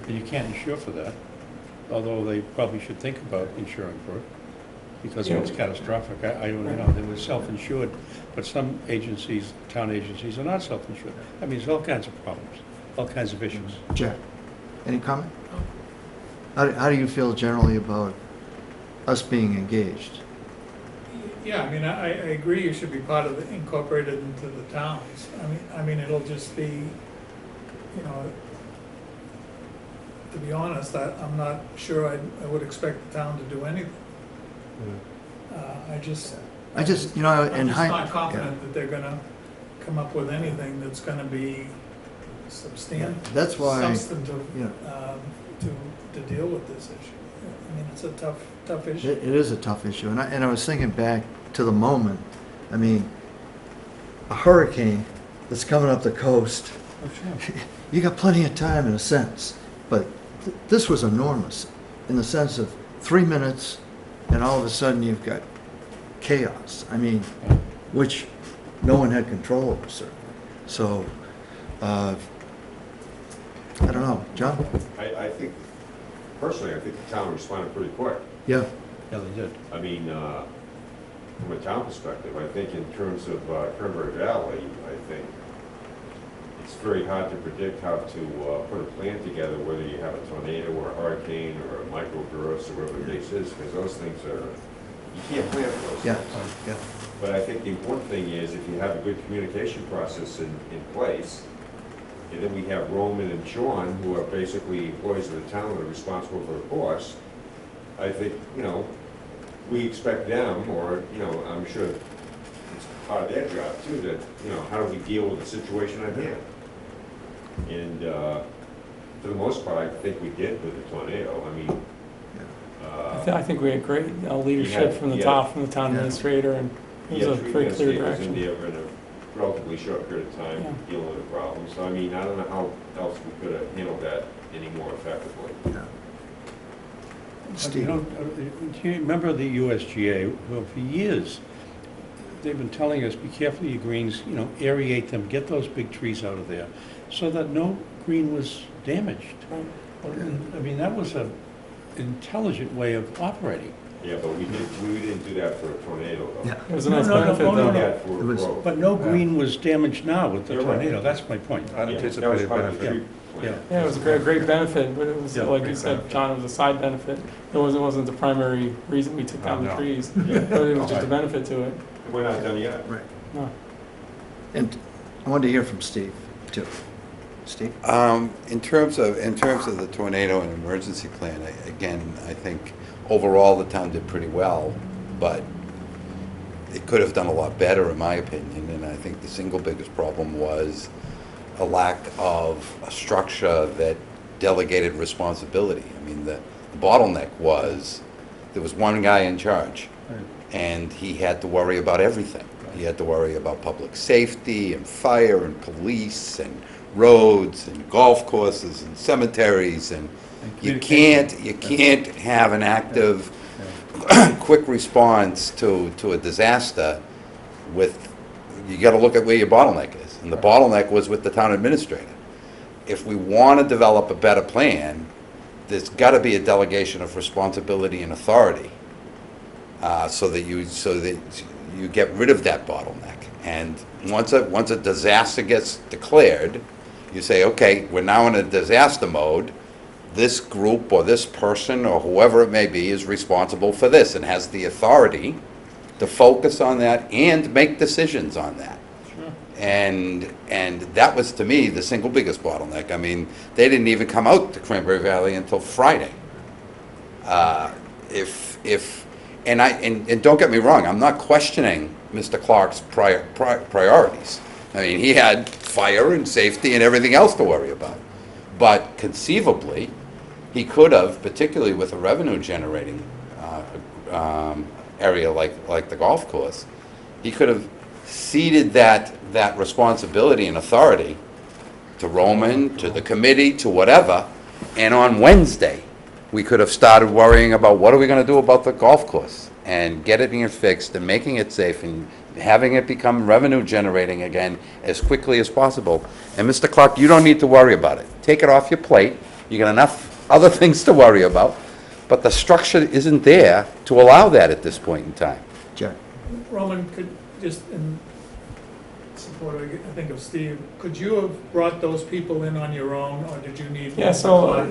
Speaker 2: And you can't insure for that, although they probably should think about insuring for it, because if it's catastrophic. I don't know, they were self-insured, but some agencies, town agencies, are not self-insured. I mean, there's all kinds of problems, all kinds of issues.
Speaker 1: Jack, any comment? How do you feel generally about us being engaged?
Speaker 6: yeah, I mean, I agree you should be part of the, incorporated into the towns. I mean, it'll just be, to be honest, I'm not sure I would expect the town to do anything. I'm just not confident that they're gonna come up with anything that's gonna be
Speaker 1: That's why,
Speaker 6: substantive, to deal with this issue. I mean, it's a tough issue.
Speaker 1: It is a tough issue, and I was thinking back to the moment. I mean, a hurricane that's coming up the coast,
Speaker 3: Oh, sure.
Speaker 1: you got plenty of time in a sense, but this was enormous in the sense of 3 minutes, and all of a sudden you've got chaos. I mean, which no one had control over, certainly. So, I don't know, John?
Speaker 5: I think, personally, I think the town responded pretty quick.
Speaker 1: Yeah.
Speaker 2: Yeah, they did.
Speaker 5: I mean, from a town perspective, I think in terms of Cranberry Valley, I think it's very hard to predict how to put a plan together, whether you have a tornado or a hurricane or a microburst or whatever the case is, because those things are, you can't plan for those
Speaker 1: Yeah.
Speaker 5: things.
Speaker 1: Yeah.
Speaker 5: But I think the important thing is if you have a good communication process in place, and then we have Roman and Sean, who are basically employees of the town and are responsible for the course, I think, we expect them, or, I'm sure it's part of their job too, that, how do we deal with the situation at hand? And for the most part, I think we did with the tornado. I mean,
Speaker 3: I think we had great leadership from the
Speaker 5: yeah.
Speaker 3: top, from the town
Speaker 1: Yeah.
Speaker 3: administrator, and
Speaker 5: He
Speaker 3: it
Speaker 5: had
Speaker 3: was a
Speaker 5: three
Speaker 3: very clear
Speaker 5: landscapers in
Speaker 3: direction.
Speaker 5: there in a relatively short period of time
Speaker 3: Yeah.
Speaker 5: dealing with the problem. So I mean, I don't know how else we could have handled that any more effectively.
Speaker 2: You
Speaker 1: Steve?
Speaker 2: know, do you remember the USGA? Well, for years, they've been telling us, be careful of your greens, you know, aerate them, get those big trees out of there, so that no green was damaged.
Speaker 3: Right.
Speaker 2: I mean, that was an intelligent way of operating.
Speaker 5: Yeah, but we didn't do that for a tornado though.
Speaker 1: Yeah.
Speaker 3: It was a nice
Speaker 2: No, no, no,
Speaker 3: benefit,
Speaker 2: no,
Speaker 5: We
Speaker 3: though.
Speaker 5: did that for a
Speaker 1: It was-
Speaker 5: road.
Speaker 2: But no green was damaged now with the
Speaker 5: You're right.
Speaker 2: tornado, that's my point.
Speaker 5: Yeah, that was
Speaker 4: Unanticipated
Speaker 5: part of the
Speaker 4: benefit.
Speaker 5: tree plan.
Speaker 3: Yeah, it was a great benefit, but it was,
Speaker 2: Yeah,
Speaker 3: like you
Speaker 2: great
Speaker 3: said,
Speaker 2: benefit.
Speaker 3: John, it was a side benefit. It wasn't the primary reason we took down the
Speaker 4: no.
Speaker 3: trees,
Speaker 5: Yeah.
Speaker 3: but it was just a benefit to it.
Speaker 5: We're not done yet.
Speaker 1: Right.
Speaker 3: No.
Speaker 1: And I wanted to hear from Steve, too. Steve?
Speaker 7: In terms of the tornado and emergency plan, again, I think overall the town did pretty well, but it could have done a lot better, in my opinion, and I think the single biggest problem was a lack of a structure that delegated responsibility. I mean, the bottleneck was, there was one guy in charge, and he had to worry about everything. He had to worry about public safety and fire and police and roads and golf courses and cemeteries, and you can't have an active, quick response to a disaster with, you gotta look at where your bottleneck is. And the bottleneck was with the town administrator. If we wanna develop a better plan, there's gotta be a delegation of responsibility and authority, so that you get rid of that bottleneck. And once a disaster gets declared, you say, okay, we're now in a disaster mode. This group or this person or whoever it may be is responsible for this and has the authority to focus on that and make decisions on that.
Speaker 3: Sure.
Speaker 7: And that was, to me, the single biggest bottleneck. I mean, they didn't even come out to Cranberry Valley until Friday. And don't get me wrong, I'm not questioning Mr. Clark's priorities. I mean, he had fire and safety and everything else to worry about. But conceivably, he could have, particularly with a revenue-generating area like the golf course, he could have ceded that responsibility and authority to Roman, to the committee, to whatever, and on Wednesday, we could have started worrying about what are we going to do about the golf course and getting it fixed and making it safe and having it become revenue generating again as quickly as possible. And Mr. Clark, you don't need to worry about it. Take it off your plate. You got enough other things to worry about. But the structure isn't there to allow that at this point in time.
Speaker 1: Jack?
Speaker 6: Roman, could, just in support, I think of Steve, could you have brought those people in on your own, or did you need?
Speaker 3: Yeah, so,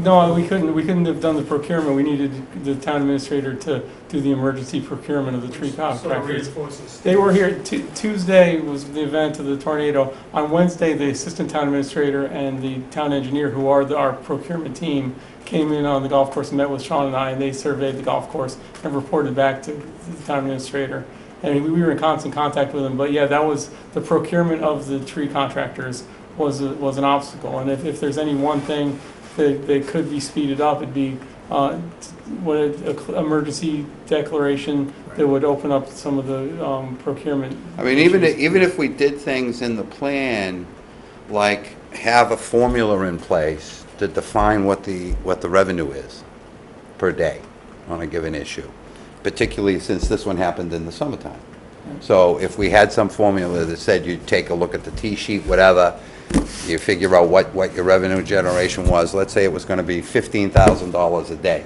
Speaker 3: no, we couldn't have done the procurement. We needed the town administrator to do the emergency procurement of the tree
Speaker 6: So it
Speaker 3: contractors.
Speaker 6: reinforces.
Speaker 3: They were here, Tuesday was the event of the tornado. On Wednesday, the assistant town administrator and the town engineer, who are our procurement team, came in on the golf course and met with Sean and I, and they surveyed the golf course and reported back to the town administrator. And we were in constant contact with them, but yeah, that was, the procurement of the tree contractors was an obstacle. And if there's any one thing that could be speeded up, it'd be what an emergency declaration that would open up some of the procurement.
Speaker 7: I mean, even if we did things in the plan, like have a formula in place to define what the revenue is per day on a given issue, particularly since this one happened in the summertime. So if we had some formula that said you take a look at the T-sheet, whatever, you figure out what your revenue generation was, let's say it was going to be $15,000 a day.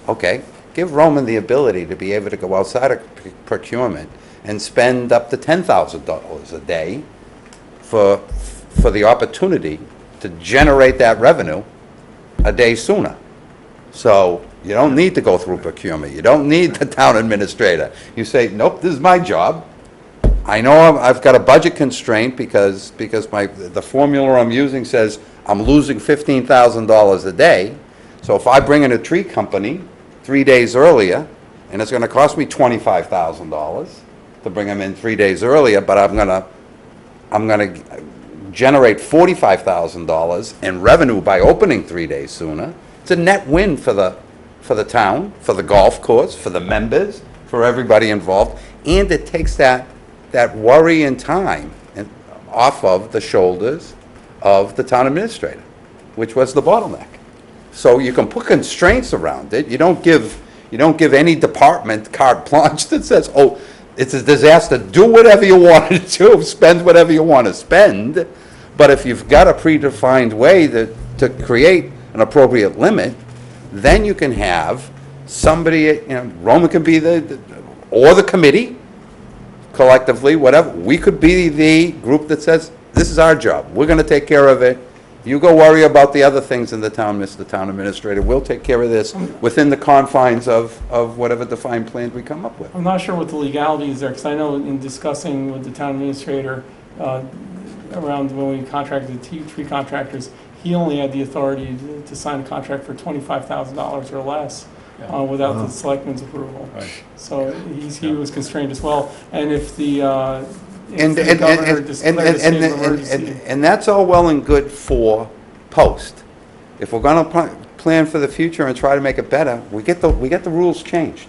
Speaker 7: Okay, give Roman the ability to be able to go outside of procurement and spend up to $10,000 a day for the opportunity to generate that revenue a day sooner. So you don't need to go through procurement. You don't need the town administrator. You say, nope, this is my job. I know I've got a budget constraint because the formula I'm using says I'm losing $15,000 a day. So if I bring in a tree company 3 days earlier, and it's going to cost me $25,000 to bring them in 3 days earlier, but I'm going to generate $45,000 in revenue by opening 3 days sooner. It's a net win for the for the town, for the golf course, for the members, for everybody involved, and it takes that worry and time off of the shoulders of the town administrator, which was the bottleneck. So you can put constraints around it. You don't give any department carte blanche that says, oh, it's a disaster, do whatever you want to do, spend whatever you want to spend. But if you've got a predefined way to create an appropriate limit, then you can have somebody, Roman can be or the committee, collectively, whatever. We could be the group that says, this is our job, we're gonna take care of it. You go worry about the other things in the town, Mr. Town Administrator. We'll take care of this within the confines of whatever defined plan we come up with.
Speaker 3: I'm not sure what the legality is there, because I know in discussing with the town administrator, around when we contracted the tree contractors, he only had the authority to sign a contract for $25,000 or less, without the selectmen's approval.
Speaker 2: Right.
Speaker 3: So he was constrained as well. And if the
Speaker 7: And
Speaker 3: governor declared a state of emergency.
Speaker 7: and that's all well and good for post. If we're gonna plan for the future and try to make it better, we get the rules changed.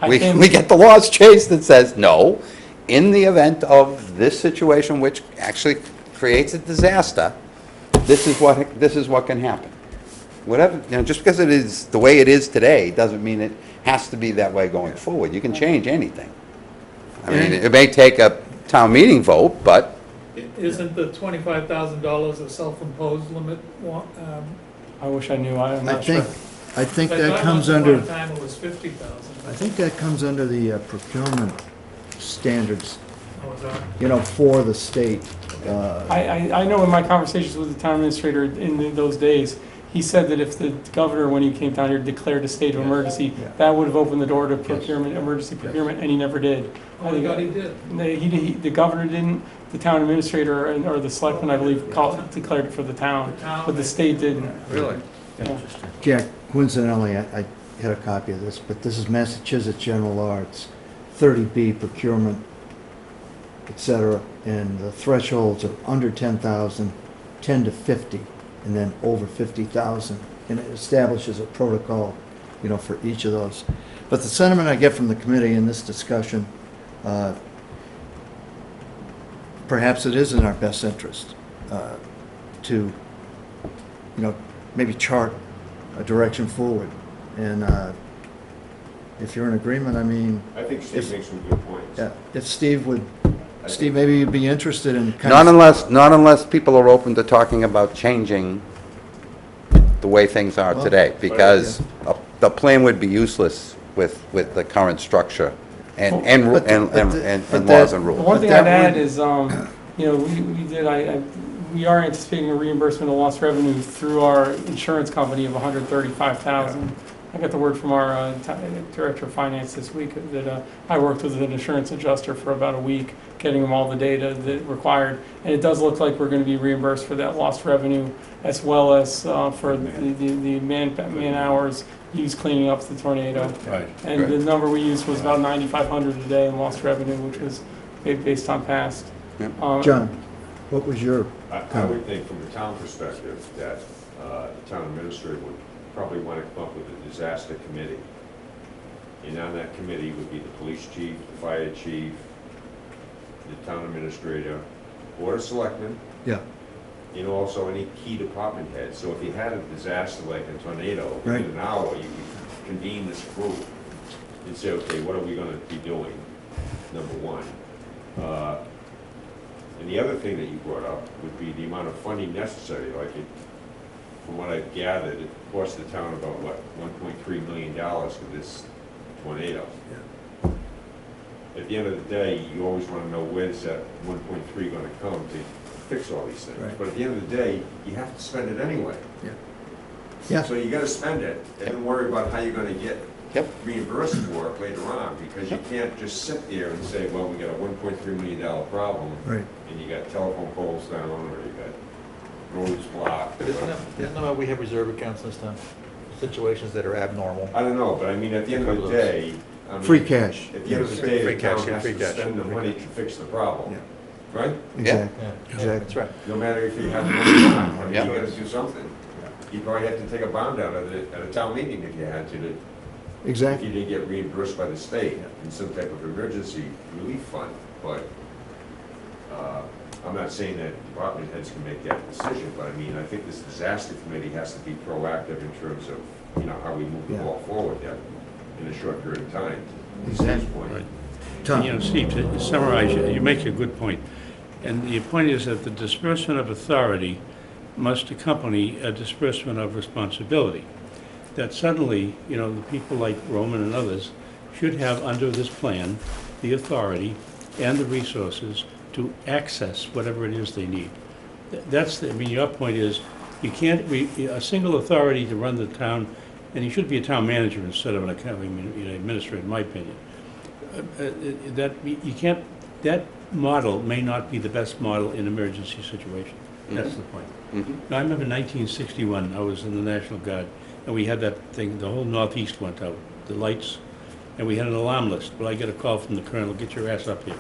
Speaker 7: We get the laws changed that says, no, in the event of this situation, which actually creates a disaster, this is what can happen. Whatever, just because it is the way it is today, doesn't mean it has to be that way going forward. You can change anything. I mean, it may take a town meeting vote, but
Speaker 6: Isn't the $25,000 a self-imposed limit?
Speaker 3: I wish I knew, I'm
Speaker 1: I
Speaker 3: not sure.
Speaker 1: think
Speaker 6: I
Speaker 1: that
Speaker 6: thought
Speaker 1: comes
Speaker 6: once
Speaker 1: under,
Speaker 6: upon a time it was 50,000.
Speaker 1: I think that comes under the procurement standards,
Speaker 6: Oh, is that?
Speaker 1: for the state.
Speaker 3: I know in my conversations with the town administrator in those days, he said that if the governor, when he came down here, declared a state of emergency, that would have opened the door to procurement, emergency procurement, and he never did.
Speaker 6: Oh, I thought he did.
Speaker 3: The governor didn't, the town administrator or the selectman, I believe, declared it for the town, but the state didn't.
Speaker 4: Really?
Speaker 3: Yeah.
Speaker 1: Jack, coincidentally, I had a copy of this, but this is Massachusetts General Law. It's 30B procurement, et cetera, and the thresholds are under 10,000, 10 to 50, and then over 50,000. And it establishes a protocol, for each of those. But the sentiment I get from the committee in this discussion, perhaps it is in our best interest to, maybe chart a direction forward. And if you're in agreement,
Speaker 5: I think Steve makes some good points.
Speaker 1: yeah, if Steve, maybe you'd be interested in
Speaker 7: not unless people are open to talking about changing the way things are
Speaker 1: Well,
Speaker 7: today, because the plan would be useless with the current structure and
Speaker 1: But
Speaker 7: laws and
Speaker 3: The
Speaker 7: rules.
Speaker 3: one thing
Speaker 1: that
Speaker 3: I'd add
Speaker 1: would-
Speaker 3: is, we are anticipating a reimbursement of lost revenue through our insurance company of $135,000. I got the word from our director of finance this week that I worked with an insurance adjuster for about a week, getting them all the data that required. And it does look like we're going to be reimbursed for that lost revenue, as well as for the man hours used cleaning up the tornado.
Speaker 2: Right.
Speaker 3: And the number we used was about 9,500 a day in lost revenue, which was based on past.
Speaker 1: John, what was your
Speaker 5: I would think from the town perspective that the town administrator would probably want to come up with a disaster committee. And on that committee would be the police chief, the fire chief, the town administrator, board of selectmen,
Speaker 1: Yeah,
Speaker 5: and also any key department heads. So if you had a disaster like a tornado,
Speaker 1: Right.
Speaker 5: within an hour, you could convene this group and say, okay, what are we gonna be doing, number one? And the other thing that you brought up would be the amount of funding necessary, from what I've gathered, it cost the town about, $1.3 million for this tornado. At the end of the day, you always want to know where's that 1.3 going to come to fix all these things.
Speaker 1: Right.
Speaker 5: But at the end of the day, you have to spend it anyway.
Speaker 1: yeah,
Speaker 5: So you got to spend it, and then worry about how you're going to get
Speaker 7: Yep.
Speaker 5: reimbursed for it later on, because you can't just sit there and say, well, we got a $1.3 million problem,
Speaker 1: right.
Speaker 5: and you got telephone poles down, or you got roads blocked.
Speaker 4: But isn't that why we have reserve accounts this time? Situations that are abnormal.
Speaker 5: I don't know, but I mean, at the end of the day. I mean,
Speaker 1: Free cash.
Speaker 5: At the end of the day,
Speaker 4: Free
Speaker 5: the town
Speaker 4: cash,
Speaker 5: has
Speaker 4: free
Speaker 5: to
Speaker 4: cash.
Speaker 5: spend the money to fix the problem, right?
Speaker 1: Exactly.
Speaker 4: Yeah,
Speaker 1: Exactly.
Speaker 4: that's right.
Speaker 5: No matter if you have money or not, I mean,
Speaker 7: Yeah.
Speaker 5: you gotta do something. you'd probably have to take a bond out of it at a town meeting if you had to, if
Speaker 1: Exactly.
Speaker 5: you didn't get reimbursed by the state in some type of emergency relief fund. But I'm not saying that department heads can make that decision, but I mean, I think this disaster committee has to be proactive in terms of, you know, how we move the
Speaker 1: Yeah.
Speaker 5: ball forward there in a short period of time. To
Speaker 1: Exactly.
Speaker 5: Steve's point.
Speaker 2: Right.
Speaker 1: Tom?
Speaker 2: You know, Steve, to summarize, you make a good point. And the point is that the disbursement of authority must accompany a disbursement of responsibility. That suddenly, you know, the people like Roman and others should have, under this plan, the authority and the resources to access whatever it is they need. That's, I mean, your point is, you can't, a single authority to run the town, and he should be a town manager instead of an administrator, in my opinion. That, you can't, that model may not be the best model in emergency situation. That's the point. Now, I remember 1961, I was in the National Guard, and we had that thing, the whole Northeast went out, the lights, and we had an alarm list. Well, I get a call from the colonel, get your ass up here.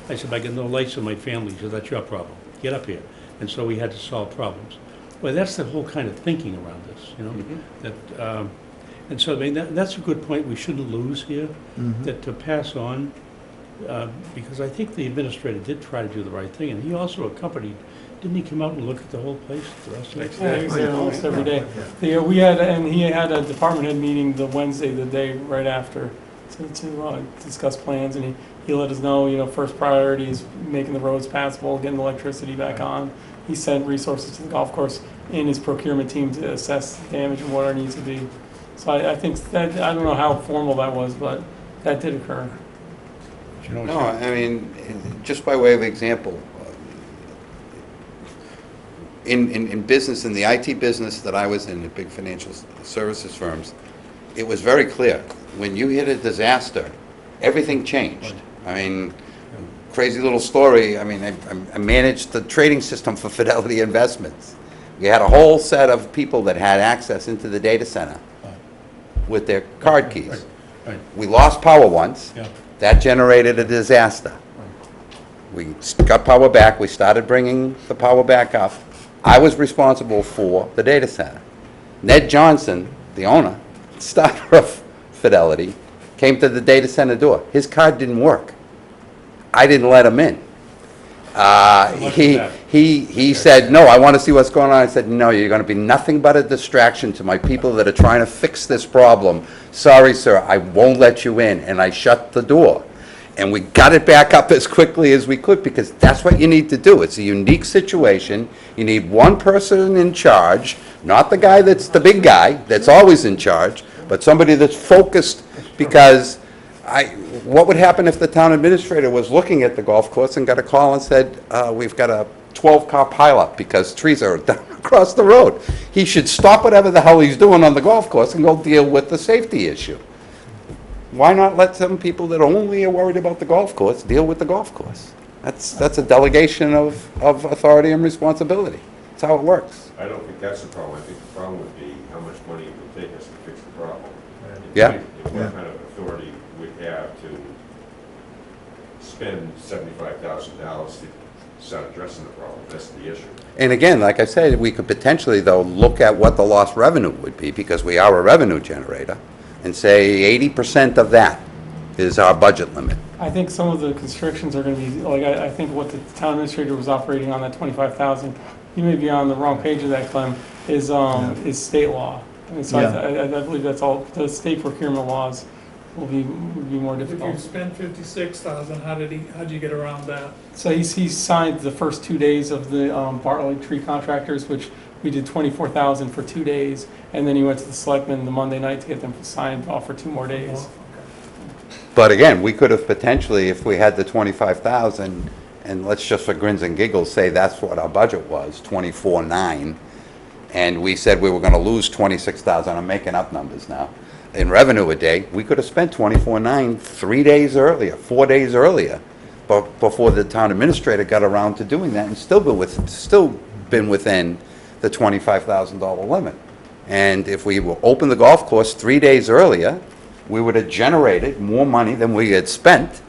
Speaker 2: I said, I got no lights in my family. He said, that's your problem. Get up here. And so we had to solve problems. Well, that's the whole kind of thinking around this, you know? That, and so, I mean, that's a good point we shouldn't lose here, that to pass on, because I think the administrator did try to do the right thing, and he also accompanied, didn't he come out and look at the whole place the rest of the
Speaker 3: Yeah, he was there almost every day. Yeah, we had, and he had a department head meeting the Wednesday, the day right after, to discuss plans, and he let us know, you know, first priority is making the roads passable, getting the electricity back on. He sent resources to the golf course in his procurement team to assess the damage and what our needs would be. So I think that, I don't know how formal that was, but that did occur.
Speaker 2: You know,
Speaker 7: No, I mean, just by way of example, in business, in the IT business that I was in, the big financial services firms, it was very clear. When you hit a disaster, everything changed. I mean, crazy little story, I mean, I managed the trading system for Fidelity Investments. We had a whole set of people that had access into the data center with their card keys.
Speaker 2: Right.
Speaker 7: We lost power once.
Speaker 2: Yeah.
Speaker 7: That generated a disaster. We got power back, we started bringing the power back up. I was responsible for the data center. Ned Johnson, the owner, starter of Fidelity, came to the data center door. His card didn't work. I didn't let him in. He said, no, I want to see what's going on. I said, no, you're going to be nothing but a distraction to my people that are trying to fix this problem. Sorry, sir, I won't let you in. And I shut the door. And we got it back up as quickly as we could, because that's what you need to do. It's a unique situation. You need one person in charge, not the guy that's the big guy, that's always in charge, but somebody that's focused, because what would happen if the town administrator was looking at the golf course and got a call and said, we've got a 12-car pileup because trees are down across the road? He should stop whatever the hell he's doing on the golf course and go deal with the safety issue. Why not let some people that only are worried about the golf course deal with the golf course? That's a delegation of authority and responsibility. That's how it works.
Speaker 5: I don't think that's the problem. I think the problem would be how much money it would take us to fix the problem.
Speaker 7: Yeah.
Speaker 5: If what kind of authority we'd have to spend $75,000 to start addressing the problem. That's the issue.
Speaker 7: And again, like I said, we could potentially, though, look at what the lost revenue would be, because we are a revenue generator, and say 80% of that is our budget limit.
Speaker 3: I think some of the constrictions are going to be, like, I think what the town administrator was operating on, that 25,000, you may be on the wrong page of that, Clem, is state law. And so I believe that's all, the state procurement laws would be more
Speaker 6: If you
Speaker 3: difficult.
Speaker 6: spent 56,000, how'd you get around that?
Speaker 3: So he signed the first 2 days of the Bartlett Tree Contractors, which we did 24,000 for 2 days, and then he went to the selectmen the Monday night to get them signed off for 2 more days.
Speaker 7: But again, we could have potentially, if we had the 25,000, and let's just for grins and giggles say that's what our budget was, 24,900, and we said we were going to lose 26,000, I'm making up numbers now, in revenue a day, we could have spent 24,900 3 days earlier, 4 days earlier, but before the town administrator got around to doing that, and still been within the $25,000 limit. And if we will open the golf course 3 days earlier, we would have generated more money than we had spent.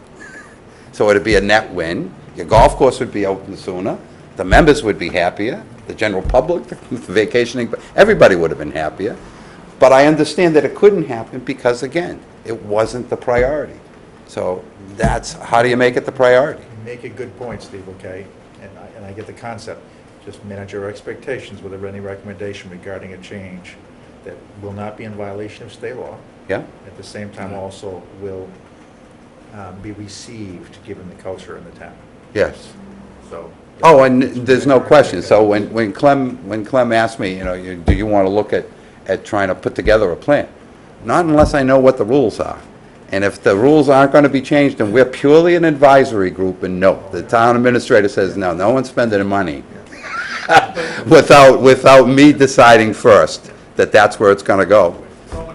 Speaker 7: So it'd be a net win. Your golf course would be open sooner. The members would be happier. the general public, the vacationing, everybody would have been happier. But I understand that it couldn't happen because, again, it wasn't the priority. So that's, how do you make it the priority?
Speaker 4: You make a good point, Steve, okay? And I get the concept. Just manage your expectations with any recommendation regarding a change that will not be in violation of state law.
Speaker 7: Yeah?
Speaker 4: At the same time also will be received, given the culture in the town.
Speaker 7: Yes.
Speaker 4: So.
Speaker 7: Oh, and there's no question. So when Clem asked me, do you want to look at trying to put together a plan? Not unless I know what the rules are. And if the rules aren't going to be changed, and we're purely an advisory group, and no, the town administrator says, no one's spending money without me deciding first that that's where it's going to go.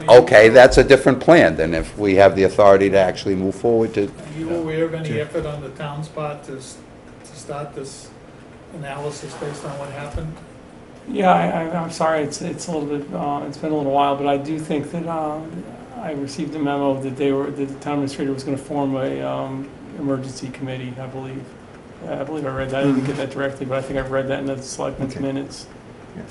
Speaker 7: Okay, that's a different plan than if we have the authority to actually move forward to.
Speaker 6: Are you aware of any effort on the town's part to start this analysis based on what happened?
Speaker 3: Yeah, I'm sorry, it's a little bit, it's been a little while, but I do think that I received a memo that the town administrator was going to form a emergency committee, I believe. I believe I read that. I didn't get that directly, but I think I've read that in the selectmen's minutes.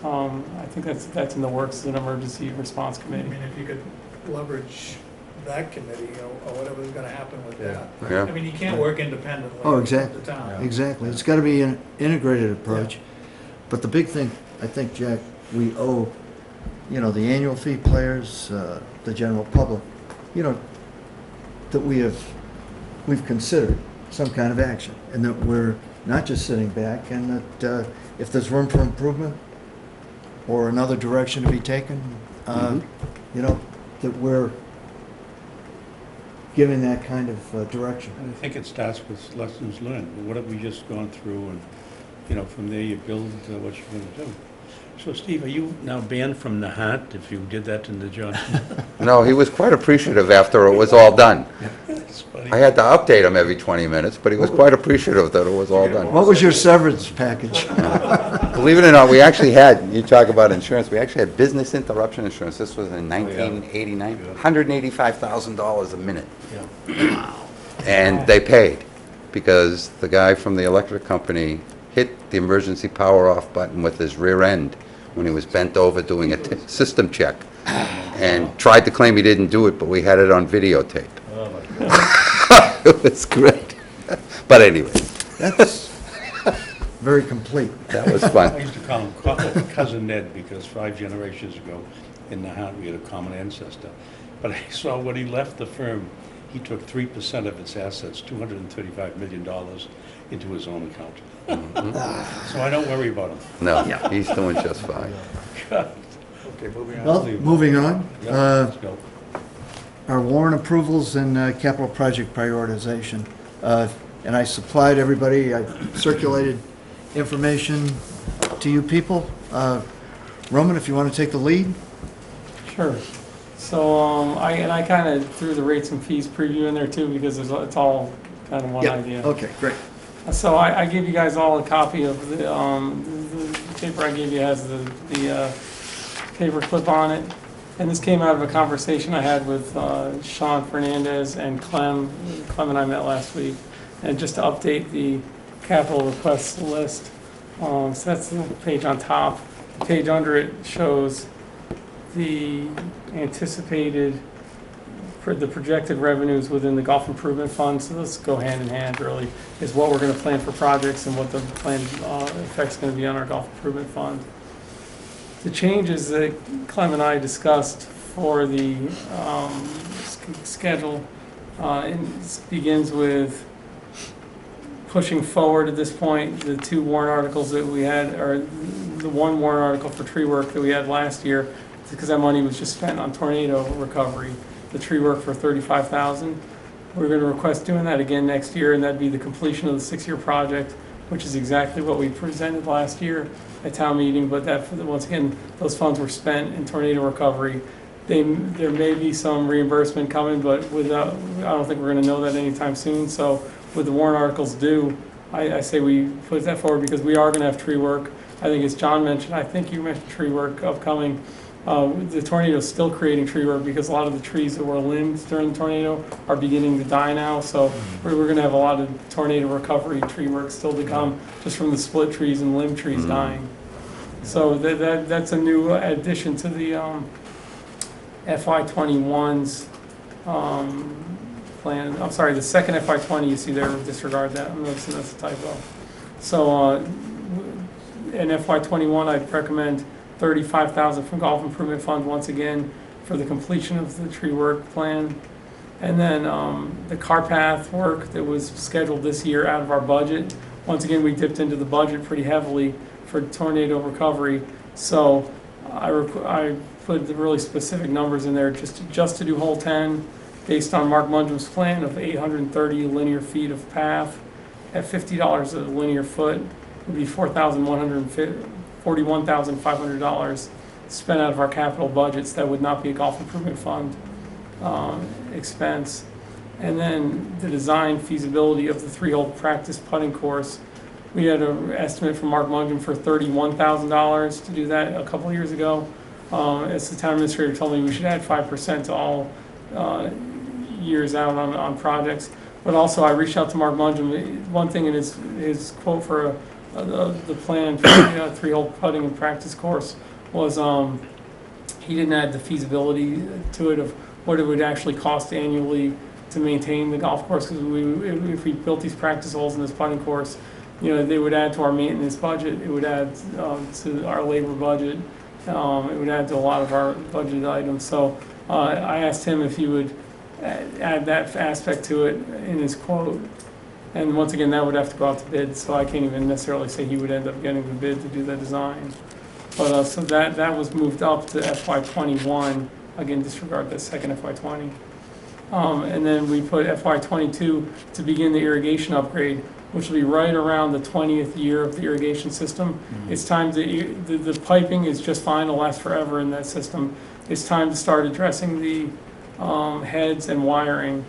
Speaker 3: I think that's in the works as an emergency response
Speaker 6: I
Speaker 3: committee.
Speaker 6: mean, if you could leverage that committee or whatever's gonna happen with that.
Speaker 7: Yeah.
Speaker 6: I mean, you can't work independently
Speaker 1: Oh,
Speaker 6: of
Speaker 1: exactly.
Speaker 6: the town.
Speaker 1: Exactly. It's got to be an integrated approach. But the big thing, I think, Jack, we owe, the annual fee players, the general public, that we've considered some kind of action, and that we're not just sitting back, and that if there's room for improvement or another direction to be taken, that we're giving that kind of direction.
Speaker 2: And I think it starts with lessons learned. What have we just gone through, and from there you build what you're going to do. So, Steve, are you now banned from Nahat if you did that in the job?
Speaker 7: No, he was quite appreciative after it was all done.
Speaker 2: That's funny.
Speaker 7: I had to update him every 20 minutes, but he was quite appreciative that it was all done.
Speaker 1: What was your severance package?
Speaker 7: Believe it or not, we actually had, you talk about insurance, we actually had business interruption insurance. This was in 1989, $185,000 a minute.
Speaker 2: Yeah.
Speaker 7: And they paid because the guy from the electric company hit the emergency power off button with his rear end when he was bent over doing a system check and tried to claim he didn't do it, but we had it on videotape.
Speaker 2: Oh, my God.
Speaker 7: It was great. But anyway,
Speaker 1: That's very complete.
Speaker 7: that was
Speaker 2: I
Speaker 7: fun.
Speaker 2: used to call him Cousin Ned because 5 generations ago in Nahat we had a common ancestor. But I saw when he left the firm, he took 3% of its assets, $235 million, into his own account. So I don't worry about him.
Speaker 7: No, he's doing just fine.
Speaker 4: Okay, moving on.
Speaker 1: Well, moving on.
Speaker 2: Yeah, let's go.
Speaker 1: Our warrant approvals and capital project prioritization. And I supplied everybody, I circulated information to you people. Roman, if you want to take the lead?
Speaker 3: Sure. So, I kind of threw the rates and fees preview in there too, because it's all kind of one idea.
Speaker 1: Okay, great.
Speaker 3: So I gave you guys all a copy of the paper I gave you has the paper clip on it. And this came out of a conversation I had with Sean Fernandez and Clem. Clem and I met last week. And just to update the capital requests list. So that's the page on top. The page under it shows the anticipated, the projected revenues within the Golf Improvement Fund. So let's go hand in hand, really, is what we're going to plan for projects and what the planned effect's going to be on our Golf Improvement Fund. The changes that Clem and I discussed for the schedule begins with pushing forward at this point the 2 warrant articles that we had, or the 1 warrant article for tree work that we had last year, because that money was just spent on tornado recovery. The tree work for $35,000. We're going to request doing that again next year, and that'd be the completion of the 6-year project, which is exactly what we presented last year at town meeting. But that, once again, those funds were spent in tornado recovery. There may be some reimbursement coming, but I don't think we're going to know that anytime soon. So with the warrant articles due, I say we put that forward because we are going to have tree work. I think as John mentioned, I think you mentioned tree work upcoming. The tornado is still creating tree work because a lot of the trees that were limbed during the tornado are beginning to die now. So we're going to have a lot of tornado recovery tree work still to come, just from the split trees and limb trees dying. So that's a new addition to the FY21's plan. I'm sorry, the second FY20 you see there, disregard that. I'm noticing that's a typo. So in FY21, I'd recommend $35,000 from Golf Improvement Fund once again for the completion of the tree work plan. And then the car path work that was scheduled this year out of our budget. Once again, we dipped into the budget pretty heavily for tornado recovery. So I put the really specific numbers in there just to do hole 10 based on Mark Mundrum's plan of 830 linear feet of path at $50 a linear foot would be $41,500 spent out of our capital budgets. That would not be a golf improvement fund expense. And then the design feasibility of the 3-hole practice putting course. We had an estimate from Mark Mundrum for $31,000 to do that a couple of years ago. As the town administrator told me, we should add 5% to all years out on projects. But also I reached out to Mark Mundrum. One thing in his quote for the plan for the 3-hole putting and practice course was he didn't add the feasibility to it of what it would actually cost annually to maintain the golf course, because if we built these practice holes in this putting course, they would add to our maintenance budget, it would add to our labor budget, it would add to a lot of our budget items. So I asked him if he would add that aspect to it in his quote. And once again, that would have to go out to bid, so I can't even necessarily say he would end up getting the bid to do the design. But so that was moved up to FY21. Again, disregard the second FY20. And then we put FY22 to begin the irrigation upgrade, which will be right around the 20th year of the irrigation system. It's time to, the piping is just fine, it'll last forever in that system. It's time to start addressing the heads and wiring.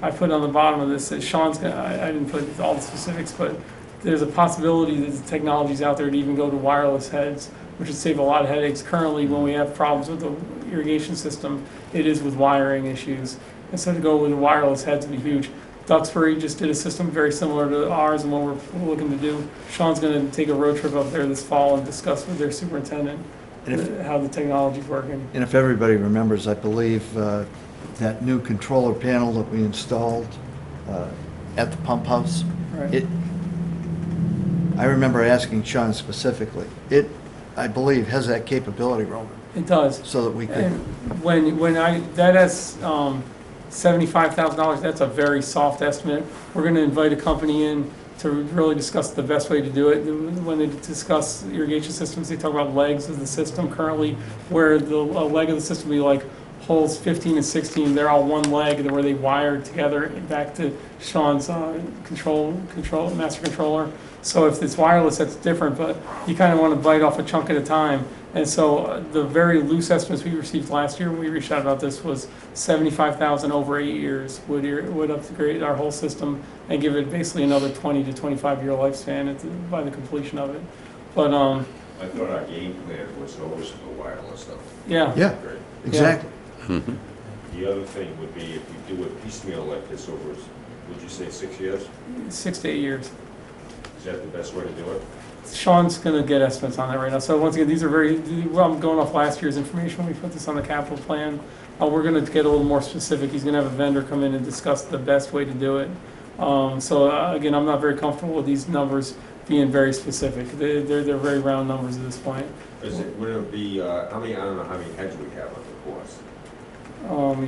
Speaker 3: I put on the bottom of this that Sean's gonna, I didn't put all the specifics, but there's a possibility that the technology's out there to even go to wireless heads, which would save a lot of headaches. Currently, when we have problems with the irrigation system, it is with wiring issues. And so to go with the wireless heads would be huge. Duxbury just did a system very similar to ours and what we're looking to do. Sean's going to take a road trip up there this fall and discuss with their superintendent how the technology's working.
Speaker 1: And if everybody remembers, I believe that new controller panel that we installed at the pump house,
Speaker 3: Right.
Speaker 1: I remember asking Sean specifically, I believe, has that capability, Roman,
Speaker 3: It does.
Speaker 1: so that we could,
Speaker 3: And that has $75,000, that's a very soft estimate. We're going to invite a company in to really discuss the best way to do it. When they discuss irrigation systems, they talk about legs of the system currently, where a leg of the system will be like holes 15 and 16, they're all one leg, and where they wired together back to Sean's master controller. So if it's wireless, that's different, but you kind of want to bite off a chunk at a time. And so the very loose estimates we received last year when we reached out about this was $75,000 over 8 years would upgrade our whole system and give it basically another 20 to 25 year lifespan by the completion of it. But
Speaker 5: I thought our game plan was always for wireless stuff.
Speaker 3: yeah,
Speaker 1: yeah,
Speaker 5: Great.
Speaker 1: exactly.
Speaker 5: The other thing would be if we do it piecemeal like this over, would you say 6 years?
Speaker 3: 6 to 8 years.
Speaker 5: Is that the best way to do it?
Speaker 3: Sean's going to get estimates on that right now. So once again, these are I'm going off last year's information when we put this on the capital plan. We're going to get a little more specific. He's going to have a vendor come in and discuss the best way to do it. Again, I'm not very comfortable with these numbers being very specific. They're very round numbers at this point.
Speaker 5: Would it be, I don't know how many heads we have on the course.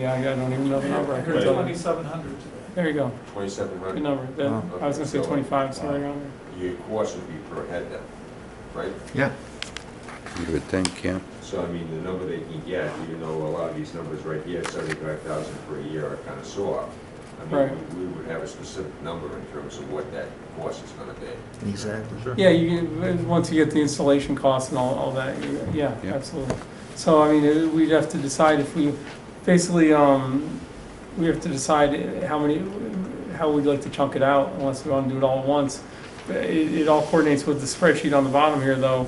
Speaker 3: Yeah, I don't even know the number. I couldn't
Speaker 6: Here's
Speaker 3: tell you.
Speaker 6: 2,700 today.
Speaker 3: There you go.
Speaker 5: 2,700?
Speaker 3: Good number. I was going to say 25, so right around there.
Speaker 5: Your course would be per head then, right?
Speaker 1: Yeah,
Speaker 7: You would think, yeah.
Speaker 5: So, I mean, the number they can get, even though a lot of these numbers right here, 75,000 per year, are kind of soft. I mean,
Speaker 3: Right.
Speaker 5: we would have a specific number in terms of what that course is going to be.
Speaker 1: exactly.
Speaker 3: Yeah, once you get the installation costs and all that, yeah,
Speaker 7: Yeah.
Speaker 3: absolutely. So, I mean, we'd have to decide if we, basically, we have to decide how we'd like to chunk it out, unless we want to do it all at once. It all coordinates with the spreadsheet on the bottom here, though,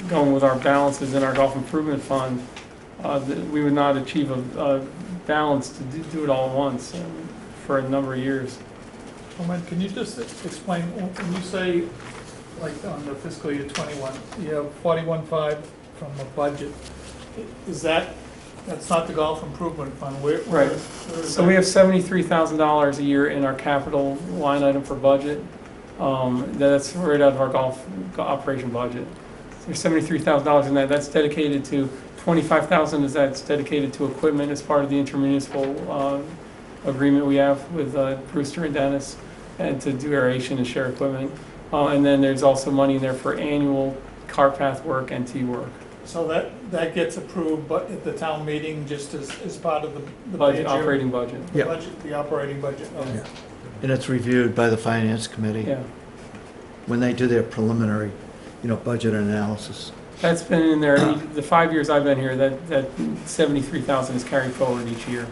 Speaker 3: going with our balances in our golf improvement fund. We would not achieve a balance to do it all at once for a number of years.
Speaker 6: Well, Mike, can you just explain, when you say like on the fiscal year 21, you have 41.5 from the budget. Is that's not the golf improvement fund,
Speaker 3: Right.
Speaker 6: where is
Speaker 3: So we
Speaker 6: that?
Speaker 3: have $73,000 a year in our capital line item for budget. That's right out of our golf operation budget. There's $73,000 in that. That's dedicated to, 25,000 is that's dedicated to equipment as part of the intermunicipal agreement we have with Brewster and Dennis, and to do aeration and share equipment. And then there's also money in there for annual cart path work and tee work.
Speaker 6: So that gets approved, but at the town meeting, just as part of the
Speaker 3: Budget,
Speaker 6: major-
Speaker 3: operating budget.
Speaker 6: the
Speaker 1: Yeah.
Speaker 6: budget, the operating budget. Okay.
Speaker 1: Yeah. And it's reviewed by the finance committee
Speaker 3: Yeah.
Speaker 1: when they do their preliminary, budget analysis.
Speaker 3: That's been in there, the 5 years I've been here, that 73,000 is carried forward each year.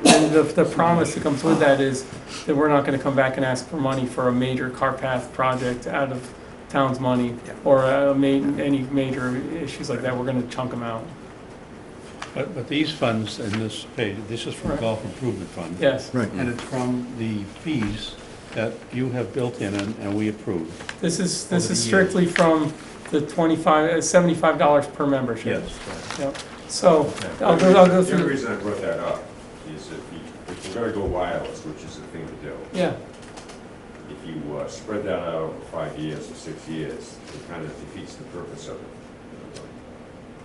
Speaker 3: And the promise that comes with that is that we're not gonna come back and ask for money for a major cart path project out of town's money, or any major issues like that, we're gonna chunk them out.
Speaker 2: But these funds in this page, this is from
Speaker 3: Right.
Speaker 2: Golf Improvement Fund.
Speaker 3: Yes,
Speaker 1: Right.
Speaker 2: And it's from the fees that you have built in and we approved.
Speaker 3: this is
Speaker 2: Over the
Speaker 3: strictly from the $75 per membership.
Speaker 2: Yes.
Speaker 3: Yep. So,
Speaker 5: Okay.
Speaker 3: I'll go
Speaker 5: The only
Speaker 3: through,
Speaker 5: reason I brought that up is if we're gonna go wireless, which is the thing to do,
Speaker 3: yeah,
Speaker 5: if you spread that out over 5 years or 6 years, it kind of defeats the purpose of it.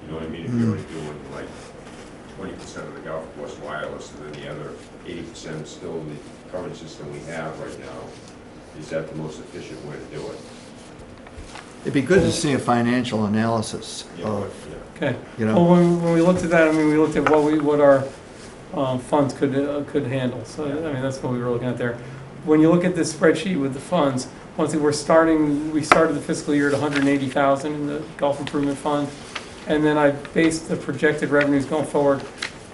Speaker 5: You know what I mean? If you're only doing like 20% of the golf course wireless, and then the other 80% is still the current system we have right now, is that the most efficient way to do it?
Speaker 1: It'd be good to see a financial analysis
Speaker 5: Yeah,
Speaker 1: of,
Speaker 3: okay.
Speaker 1: you
Speaker 3: Well,
Speaker 1: know,
Speaker 3: when we looked at that, I mean, we looked at what our funds could handle. So, I mean, that's what we were looking at there. When you look at this spreadsheet with the funds, once we started the fiscal year at 180,000 in the Golf Improvement Fund. And then I based the projected revenues going forward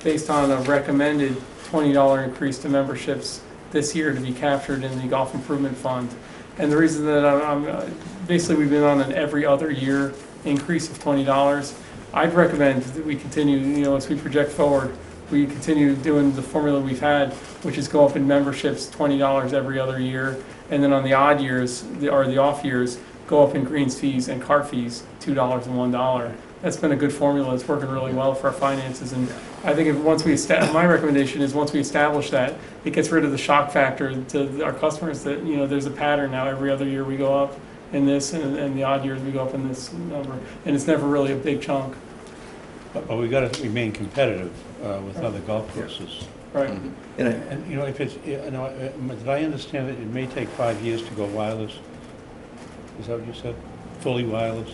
Speaker 3: based on a recommended $20 increase to memberships this year to be captured in the Golf Improvement Fund. And the reason that basically we've been on an every other year increase of $20. I'd recommend that we continue, as we project forward, we continue doing the formula we've had, which is go up in memberships $20 every other year. And then on the odd years, or the off years, go up in greens fees and cart fees, $2 and $1. That's been a good formula. It's working really well for our finances. And I think my recommendation is once we establish that, it gets rid of the shock factor to our customers that, there's a pattern now. Every other year we go up in this, and the odd years we go up in this number. And it's never really a big chunk.
Speaker 2: But we got to remain competitive with other golf courses.
Speaker 3: Right.
Speaker 1: and I-
Speaker 2: And, if it's, did I understand that it may take 5 years to go wireless? Is that what you said? Fully wireless?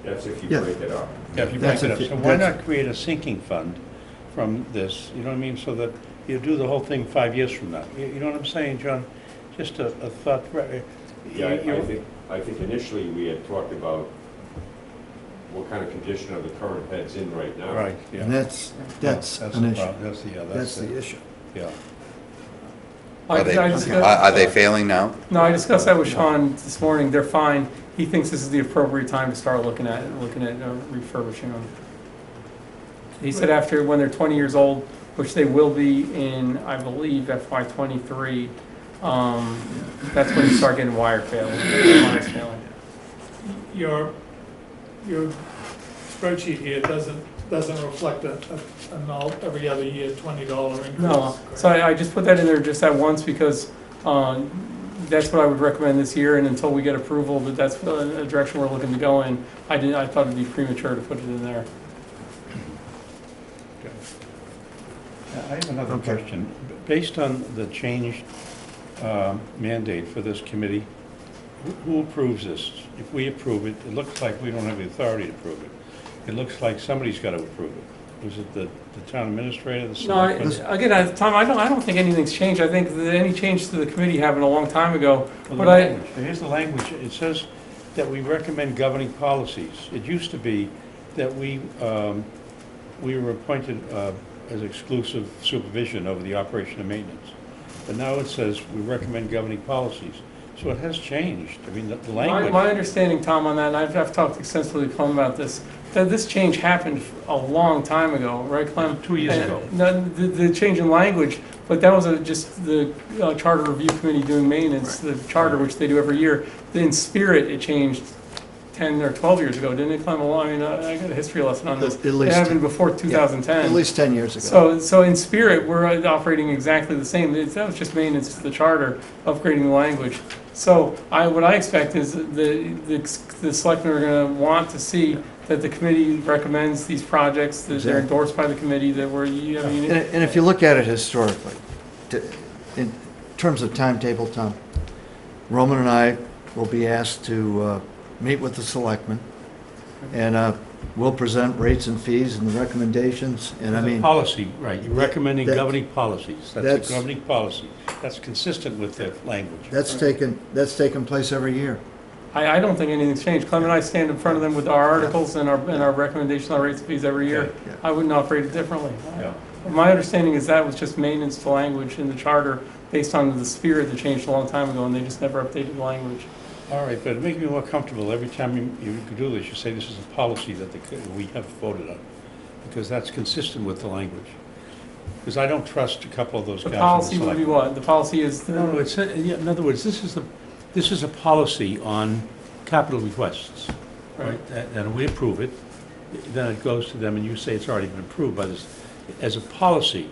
Speaker 5: That's if you
Speaker 1: Yeah.
Speaker 5: break it up.
Speaker 2: Yeah, if you
Speaker 1: That's
Speaker 2: break it
Speaker 1: if
Speaker 2: up.
Speaker 1: you-
Speaker 2: So why
Speaker 1: that's-
Speaker 2: not create a sinking fund from this, you know what I mean? So that you do the whole thing 5 years from now. You know what I'm saying, John? Just a thought.
Speaker 5: Yeah,
Speaker 2: You-
Speaker 5: I think initially we had talked about what kind of condition are the current beds in right now.
Speaker 2: Right, yeah.
Speaker 1: and that's
Speaker 2: That's
Speaker 1: an
Speaker 2: the
Speaker 1: issue.
Speaker 2: problem.
Speaker 1: That's the issue.
Speaker 2: Yeah.
Speaker 3: I
Speaker 7: Are they failing now?
Speaker 3: No, I discussed that with Sean this morning. They're fine. He thinks this is the appropriate time to start looking at refurbishing them. He said when they're 20 years old, which they will be in, I believe, FY '23, that's when you start getting wires failing.
Speaker 6: Your spreadsheet here doesn't reflect an every other year $20 increase.
Speaker 3: No, so I just put that in there just that once because that's what I would recommend this year, and until we get approval that that's the direction we're looking to go in, I thought it'd be premature to put it in there.
Speaker 2: I have another
Speaker 1: Okay.
Speaker 2: question. Based on the changed mandate for this committee, who approves this? If we approve it, it looks like we don't have the authority to approve it. It looks like somebody's got to approve it. Was it the town administrator, the
Speaker 3: No,
Speaker 2: selectmen?
Speaker 3: again, Tom, I don't think anything's changed. I think that any change to the committee happened a long time ago.
Speaker 2: Well,
Speaker 3: But
Speaker 2: the language. Here's the language. It says that we recommend governing policies. It used to be that we were appointed as exclusive supervision over the operation and maintenance. But now it says we recommend governing policies. So it has changed. I mean, the language.
Speaker 3: My understanding, Tom, on that, and I've talked extensively with Plum about this, that this change happened a long time ago, right, Clem?
Speaker 2: 2 years
Speaker 3: And
Speaker 2: ago.
Speaker 3: The change in language, but that was just the Charter Review Committee doing maintenance, the charter, which they do every year. In spirit, it changed 10 or 12 years ago, didn't it, Clem? I mean, I got a history lesson on this.
Speaker 1: At least-
Speaker 3: It happened before 2010.
Speaker 1: At least 10 years ago.
Speaker 3: So in spirit, we're operating exactly the same. That was just maintenance to the charter, upgrading the language. So what I expect is the selectmen are going to want to see that the committee recommends these projects, that they're
Speaker 1: Exactly.
Speaker 3: endorsed by the committee, that we're, I mean.
Speaker 1: And if you look at it historically, in terms of timetable, Tom, Roman and I will be asked to meet with the selectmen, and we'll present rates and fees and the recommendations, and I
Speaker 2: The
Speaker 1: mean,
Speaker 2: policy, right, you're recommending
Speaker 1: that-
Speaker 2: governing policies. That's
Speaker 1: that's-
Speaker 2: a governing policy. That's consistent with the language.
Speaker 1: that's taken place every year.
Speaker 3: I don't think anything's changed. Clem and I stand in front of them with our articles and our recommendations on rates and fees every year.
Speaker 2: Okay.
Speaker 1: Yeah.
Speaker 3: I wouldn't operate it differently.
Speaker 2: Yeah.
Speaker 3: My understanding is that was just maintenance to language in the charter based on the spirit that changed a long time ago, and they just never updated the language.
Speaker 2: All right, but it makes me more comfortable every time you do this, you say this is a policy that we have voted on, because that's consistent with the language. Because I don't trust a couple of those
Speaker 3: The
Speaker 2: guys.
Speaker 3: policy would be what? The policy is,
Speaker 2: No, it's, yeah, in other words, this is a policy on capital requests, right? And we approve it, then it goes to them, and you say it's already been approved by this. As a policy,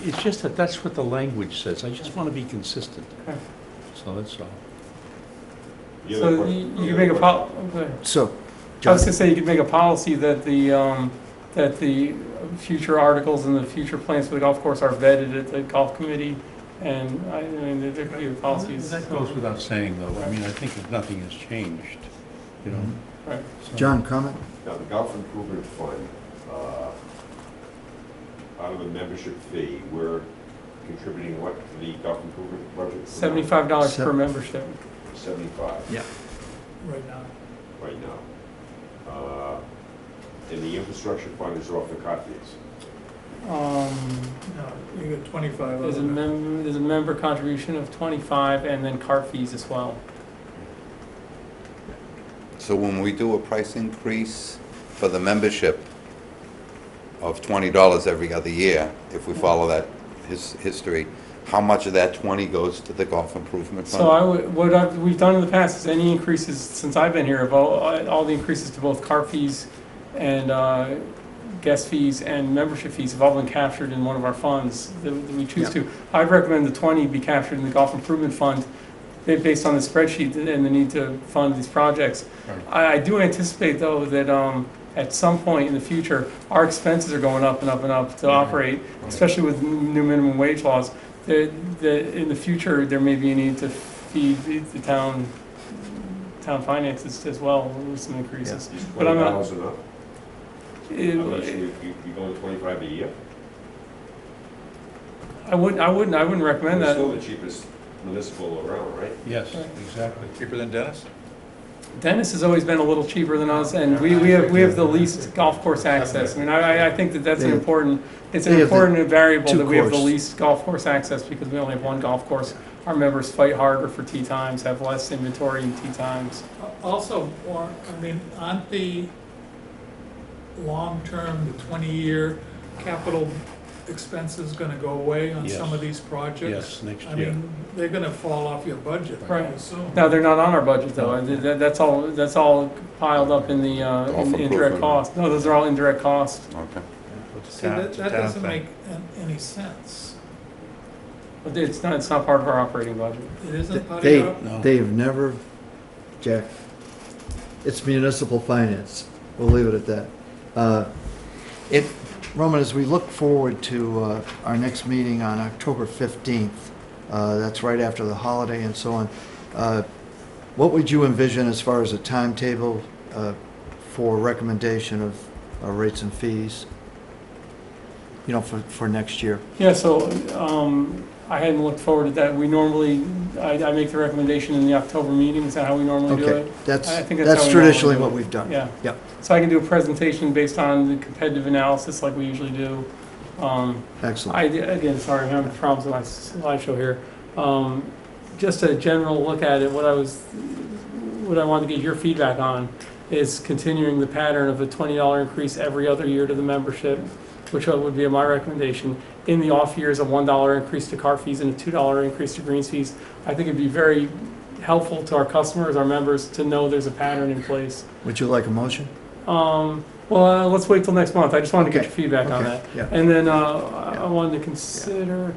Speaker 2: it's just that that's what the language says. I just want to be consistent.
Speaker 3: Okay.
Speaker 2: So that's all.
Speaker 5: The other
Speaker 3: So
Speaker 5: question-
Speaker 3: you could make a
Speaker 1: So,
Speaker 3: I was
Speaker 1: John,
Speaker 3: gonna say, you could make a policy that the future articles and the future plans for the golf course are vetted at the golf committee, and I mean, there could be policies.
Speaker 2: That goes without saying, though. I mean, I think that nothing has changed, you know?
Speaker 3: Right.
Speaker 2: So-
Speaker 1: John, comment?
Speaker 5: Now, the Golf Improvement Fund, out of the membership fee, we're contributing what to the golf improvement budget?
Speaker 3: $75 per
Speaker 1: Seven.
Speaker 3: membership.
Speaker 5: 75
Speaker 1: Yeah.
Speaker 6: right now.
Speaker 5: right now. And the infrastructure fund is off the cut fees.
Speaker 6: No, you got 25
Speaker 3: There's
Speaker 6: of them.
Speaker 3: there's a member contribution of 25, and then cart fees as well.
Speaker 7: So when we do a price increase for the membership of $20 every other year, if we follow that history, how much of that 20 goes to the golf improvement fund?
Speaker 3: So we've done in the past is any increases since I've been here, of all the increases to both cart fees and guest fees and membership fees have all been captured in one of our funds that we choose to. I'd recommend the 20 be captured in the golf improvement fund based on the spreadsheet and the need to fund these projects.
Speaker 2: Right.
Speaker 3: I do anticipate though that at some point in the future, our expenses are going up and up and up to operate, especially with new minimum wage laws. In the future, there may be a need to feed the town finances as well with some increases.
Speaker 5: Is
Speaker 3: But I'm not-
Speaker 5: $20 enough? How much, you going 25 a year?
Speaker 3: I wouldn't recommend
Speaker 5: We're
Speaker 3: that.
Speaker 5: still the cheapest municipal around, right?
Speaker 2: Yes,
Speaker 3: Right.
Speaker 2: exactly.
Speaker 4: Cheaper than Dennis?
Speaker 3: Dennis has always been a little cheaper than us, and we have the least golf course access. I mean, I think that's an
Speaker 1: They-
Speaker 3: important, it's
Speaker 1: they
Speaker 3: an
Speaker 1: have the
Speaker 3: important variable
Speaker 1: two
Speaker 3: that we have the
Speaker 1: course.
Speaker 3: least golf course access because we only have one golf course. Our members fight harder for tee times, have less inventory in tee times.
Speaker 6: Also, Warren, I mean, aren't the long-term, the 20-year capital expenses gonna go away on some
Speaker 2: Yes.
Speaker 6: of these projects?
Speaker 2: Yes, next
Speaker 6: I
Speaker 2: year.
Speaker 6: mean, they're gonna fall off your budget, I
Speaker 3: Right.
Speaker 6: assume.
Speaker 3: Now, they're not on our budget though. That's all piled up in the in the indirect
Speaker 7: improvement.
Speaker 3: cost. No, those are all indirect costs.
Speaker 7: Okay.
Speaker 6: See, that doesn't make any sense.
Speaker 3: But it's not part of our operating budget.
Speaker 6: It isn't part of
Speaker 1: They,
Speaker 6: your,
Speaker 2: No.
Speaker 1: they've never, Jack, it's municipal finance. We'll leave it at that. Roman, as we look forward to our next meeting on October 15th, that's right after the holiday and so on, what would you envision as far as a timetable for recommendation of rates and fees, you know, for next year?
Speaker 3: Yeah, so I hadn't looked forward to that. We normally, I make the recommendation in the October meeting. Is that how we normally do
Speaker 1: Okay,
Speaker 3: it?
Speaker 1: that's
Speaker 3: I think that's how we
Speaker 1: traditionally
Speaker 3: normally
Speaker 1: what
Speaker 3: do
Speaker 1: we've done.
Speaker 3: Yeah.
Speaker 1: Yep.
Speaker 3: So I can do a presentation based on the competitive analysis like we usually do.
Speaker 1: Excellent.
Speaker 3: Again, sorry, I'm having problems with my slideshow here. Just a general look at it, what I wanted to get your feedback on is continuing the pattern of a $20 increase every other year to the membership, which would be my recommendation. In the off years, a $1 increase to cart fees and a $2 increase to greens fees. I think it'd be very helpful to our customers, our members, to know there's a pattern in place.
Speaker 1: Would you like a motion?
Speaker 3: Let's wait till next month. I just wanted to get
Speaker 1: Okay.
Speaker 3: your feedback on
Speaker 1: Okay.
Speaker 3: that.
Speaker 1: Yeah.
Speaker 3: And then I wanted to consider,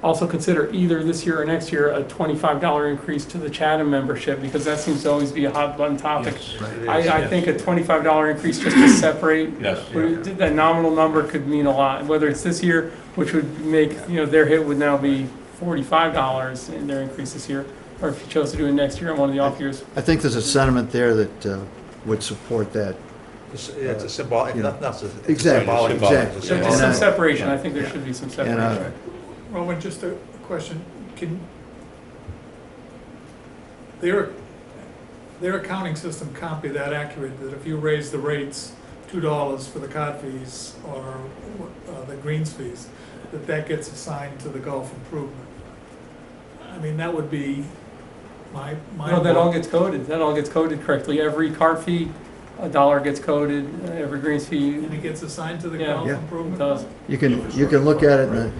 Speaker 3: also consider either this year or next year a $25 increase to the Chatham membership, because that seems to always be a hot button topic.
Speaker 2: Yes.
Speaker 4: It is,
Speaker 3: I
Speaker 2: yes.
Speaker 3: think a $25 increase just to separate,
Speaker 2: Yes.
Speaker 3: that nominal number could mean a lot. Whether it's this year, which would make, their hit would now be $45 in their increase this year, or if you chose to do it next year on one of the off years.
Speaker 1: I think there's a sentiment there that would support that.
Speaker 4: It's a symbol,
Speaker 1: You know.
Speaker 4: it's a
Speaker 1: Exactly,
Speaker 4: symbolic.
Speaker 1: exactly.
Speaker 4: It's a
Speaker 3: So
Speaker 4: symbolic-
Speaker 3: just some
Speaker 1: And,
Speaker 3: separation. I think there should be some
Speaker 1: And,
Speaker 3: separation.
Speaker 6: Roman, just a question, their accounting system can't be that accurate, that if you raise the rates $2 for the card fees or the greens fees, that gets assigned to the golf improvement. I mean, that would be my.
Speaker 3: No, that all gets coded. That all gets coded correctly. Every cart fee, $1 gets coded. Every greens fee,
Speaker 6: And it gets assigned to the
Speaker 3: Yeah.
Speaker 6: golf
Speaker 1: Yeah.
Speaker 3: it
Speaker 6: improvement?
Speaker 3: does.
Speaker 1: You can look at it in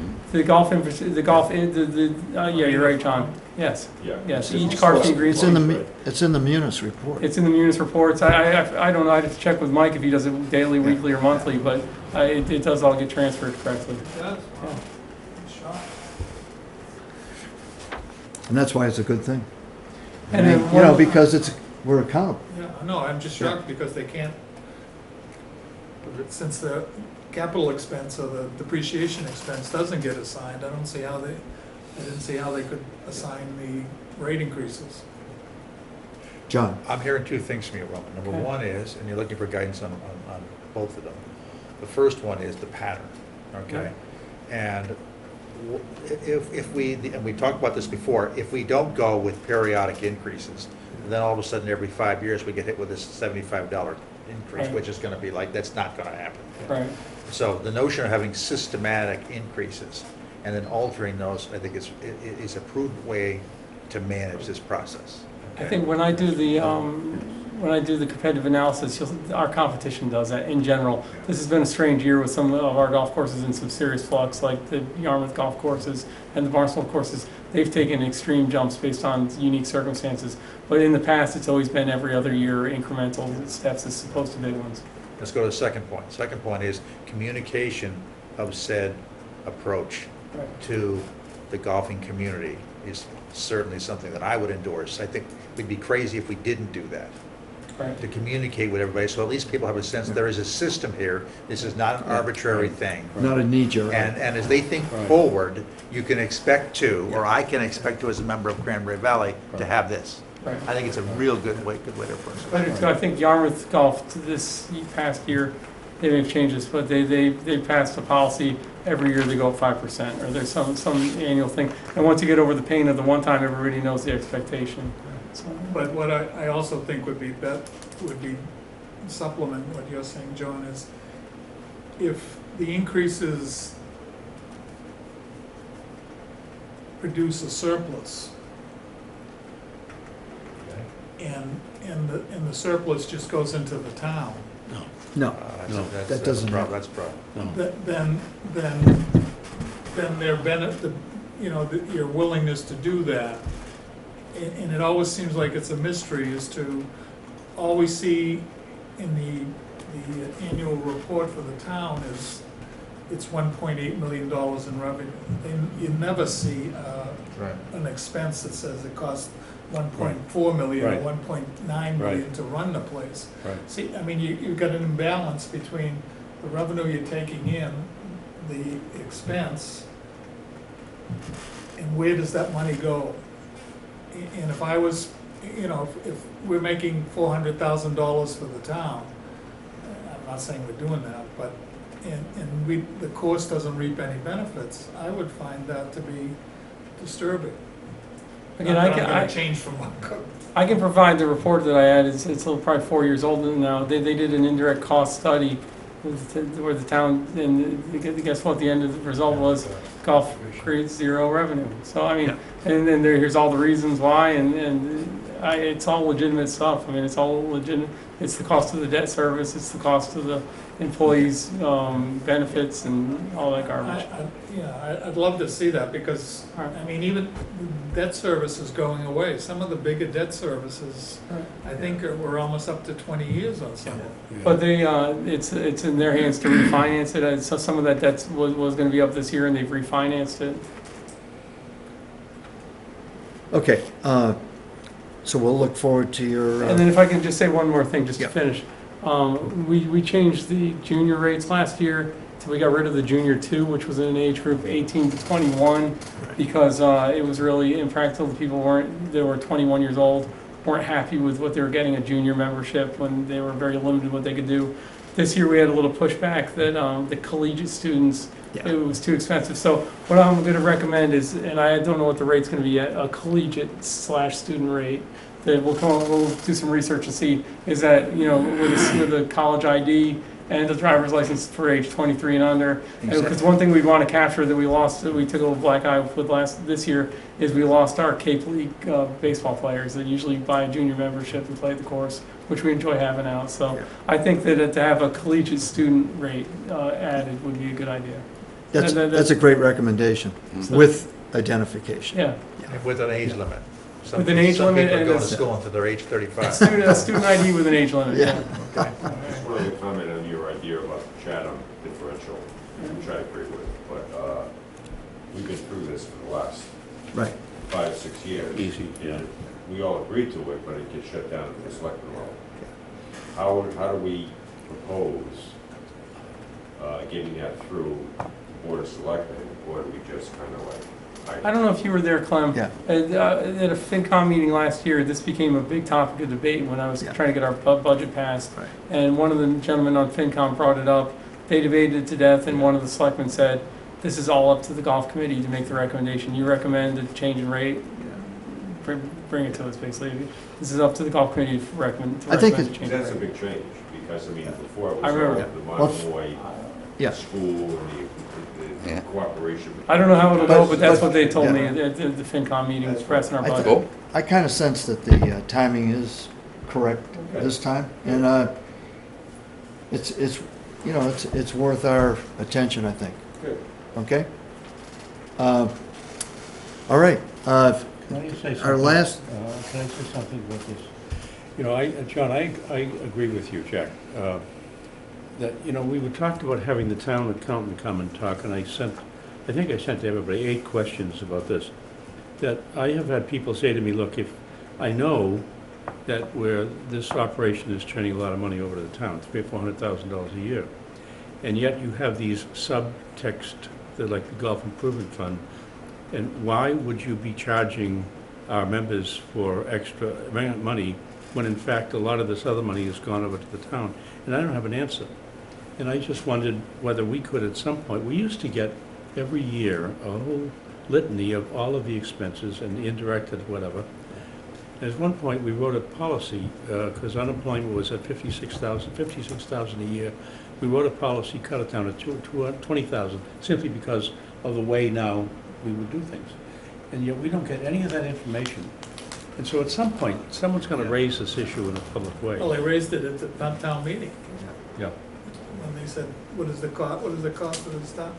Speaker 3: Yeah, you're right, John. Yes,
Speaker 5: Yeah.
Speaker 3: yes.
Speaker 5: It's
Speaker 3: Each
Speaker 5: just-
Speaker 3: cart fee greens.
Speaker 1: it's in the Munis report.
Speaker 3: It's in the Munis reports. I don't know. I'd have to check with Mike if he does it daily, weekly, or monthly, but it does all get transferred correctly.
Speaker 6: It does? Wow. I'm shocked.
Speaker 1: And that's why it's a good thing.
Speaker 3: And
Speaker 1: I
Speaker 3: then
Speaker 1: mean,
Speaker 3: one-
Speaker 1: because we're accountable.
Speaker 6: Yeah, no, I'm just shocked because they can't, since the capital expense or the depreciation expense doesn't get assigned, I didn't see how they could assign the rate increases.
Speaker 1: John?
Speaker 4: I'm hearing two things from you, Roman. Number
Speaker 3: Okay.
Speaker 4: one is, and you're looking for guidance on both of them. The first one is the pattern, okay? And if we, and we talked about this before, if we don't go with periodic increases, then all of a sudden, every 5 years, we get hit with this $75 increase,
Speaker 3: Right.
Speaker 4: which is gonna be like, that's not gonna happen.
Speaker 3: Right.
Speaker 4: So the notion of having systematic increases and then altering those, I think is a prudent way to manage this process.
Speaker 3: I think when I do the competitive analysis, our competition does that in general. This has been a strange year with some of our golf courses in some serious flux, like the Yarmouth golf courses and the Barnstable courses. They've taken extreme jumps based on unique circumstances. But in the past, it's always been every other year incremental steps as opposed to big ones.
Speaker 4: Let's go to the second point. Second point is communication of said approach
Speaker 3: Right.
Speaker 4: to the golfing community is certainly something that I would endorse. I think we'd be crazy if we didn't do that,
Speaker 3: Right.
Speaker 4: to communicate with everybody, so at least people have a sense there is a system here. This is not an arbitrary thing.
Speaker 1: Not a knee-jerk.
Speaker 4: And as they think
Speaker 2: Right.
Speaker 4: forward, you can expect to, or I can expect to as a member of Cranberry Valley, to
Speaker 2: Right.
Speaker 4: have this.
Speaker 3: Right.
Speaker 4: I think it's a real good way to approach it.
Speaker 3: But I think Yarmouth Golf this past year, they may have changed this, but they passed a policy every year they go up 5%, or there's some annual thing. And once you get over the pain of the one time, everybody knows the expectation. So,
Speaker 6: But what I also think would be supplement what you're saying, John, is if the increases produce a surplus, and the surplus just goes into the town,
Speaker 1: No,
Speaker 2: No,
Speaker 1: that doesn't happen.
Speaker 4: That's a problem.
Speaker 2: No.
Speaker 6: then their benefit, your willingness to do that, and it always seems like it's a mystery, is to always see in the annual report for the town is it's $1.8 million in revenue. You never see
Speaker 4: Right.
Speaker 6: an expense that says it costs 1.4 million or
Speaker 2: Right.
Speaker 6: 1.9 million
Speaker 2: Right.
Speaker 6: to run the place.
Speaker 2: Right.
Speaker 6: See, I mean, you've got an imbalance between the revenue you're taking in, the expense, and where does that money go? And if I was, if we're making $400,000 for the town, I'm not saying we're doing that, but, and the course doesn't reap any benefits, I would find that to be disturbing.
Speaker 3: Again,
Speaker 6: Not that I'm
Speaker 3: I
Speaker 6: gonna change from one
Speaker 3: I can provide the report that I had. It's probably 4 years old now. They did an indirect cost study where the town, and guess what? The end of the result was golf creates zero revenue. So I mean, and then here's all the reasons why, and it's all legitimate stuff. I mean, it's all legitimate. It's the cost of the debt service, it's the cost of the employees' benefits and all that garbage.
Speaker 6: Yeah, I'd love to see that because, I mean, even debt service is going away. Some of the bigger debt services, I think we're almost up to 20 years on some of them.
Speaker 3: But they, it's in their hands to refinance it. And so some of that debt was going to be up this year, and they've refinanced it.
Speaker 1: Okay, so we'll look forward to your,
Speaker 3: And then if I can just say one more thing, just
Speaker 1: Yeah.
Speaker 3: to finish. We changed the junior rates last year, so we got rid of the junior 2, which was in an age group 18 to 21, because it was really impractical. The people that were 21 years old weren't happy with what they were getting a junior membership when they were very limited what they could do. This year we had a little pushback that the collegiate students,
Speaker 1: Yeah.
Speaker 3: it was too expensive. So what I'm going to recommend is, and I don't know what the rate's going to be yet, a collegiate/student rate. That we'll do some research and see, is that, with a college ID and a driver's license for age 23 and under. Because one thing we want to capture that we lost, that we took a little black eye with this year, is we lost our Cape League baseball players that usually buy a junior membership and play the course, which we enjoy having out. So
Speaker 1: Yeah.
Speaker 3: I think that to have a collegiate student rate added would be a good idea.
Speaker 1: that's a great recommendation, with identification.
Speaker 3: Yeah.
Speaker 4: And with an age limit. Some-
Speaker 3: With an age
Speaker 4: some
Speaker 3: limit
Speaker 4: people
Speaker 3: and
Speaker 4: go to
Speaker 3: it's-
Speaker 4: school until they're age 35.
Speaker 3: A student ID with an age limit.
Speaker 1: Yeah.
Speaker 4: Okay.
Speaker 5: Just wanted to comment on your idea about the Chatham differential, which I agree with, but we've been through this for the last
Speaker 1: Right.
Speaker 5: 5 or 6 years.
Speaker 2: Easy, yeah.
Speaker 5: We all agreed to it, but it gets shut down at the selectmen level. How do we propose getting that through the Board of Selectmen, or do we just kind of like?
Speaker 3: I don't know if you were there, Clem.
Speaker 1: Yeah.
Speaker 3: At a FinCom meeting last year, this became a big topic of debate when I was
Speaker 1: Yeah.
Speaker 3: trying to get our budget passed.
Speaker 1: Right.
Speaker 3: And one of the gentlemen on FinCom brought it up. They debated it to death, and one of the selectmen said, this is all up to the golf committee to make the recommendation. You recommend a change in rate, bring it to us, basically. This is up to the golf committee to recommend
Speaker 1: I think
Speaker 3: a change in
Speaker 5: That's a
Speaker 3: rate.
Speaker 5: big change, because, I mean, before it
Speaker 3: I
Speaker 5: was all
Speaker 3: remember.
Speaker 5: the
Speaker 1: Well,
Speaker 5: Monomoy
Speaker 1: Yeah.
Speaker 5: school and the
Speaker 7: Yeah.
Speaker 5: cooperation.
Speaker 3: I don't know how it'll go, but that's
Speaker 1: But-
Speaker 3: what they told me
Speaker 1: yeah.
Speaker 3: at the FinCom meeting, expressing our
Speaker 1: I
Speaker 3: budget.
Speaker 7: Cool.
Speaker 1: I kind of sense that the timing is correct
Speaker 5: Okay.
Speaker 1: this time, and it's worth our attention, I think.
Speaker 5: Good.
Speaker 1: Okay? All right.
Speaker 2: Can I say
Speaker 1: Our
Speaker 2: something?
Speaker 1: last,
Speaker 2: Can I say something about this? John, I agree with you, Jack, that, we were talking about having the town accountant come and talk, and I think I sent to everybody 8 questions about this. That I have had people say to me, look, if I know that where this operation is turning a lot of money over to the town, $300,000 or $400,000 a year, and yet you have these subtext, they're like the Golf Improvement Fund, and why would you be charging our members for extra money when in fact a lot of this other money has gone over to the town? And I don't have an answer. And I just wondered whether we could at some point, we used to get every year a whole litany of all of the expenses and the indirect and whatever. At one point, we wrote a policy, because unemployment was at 56,000 a year. We wrote a policy, cut it down to 20,000, simply because of the way now we would do things. And yet, we don't get any of that information. And so at some point, someone's going to raise this issue in a public way.
Speaker 6: Well, they raised it at the town meeting,
Speaker 2: Yeah.
Speaker 6: when they said, what is the cost of the stuff?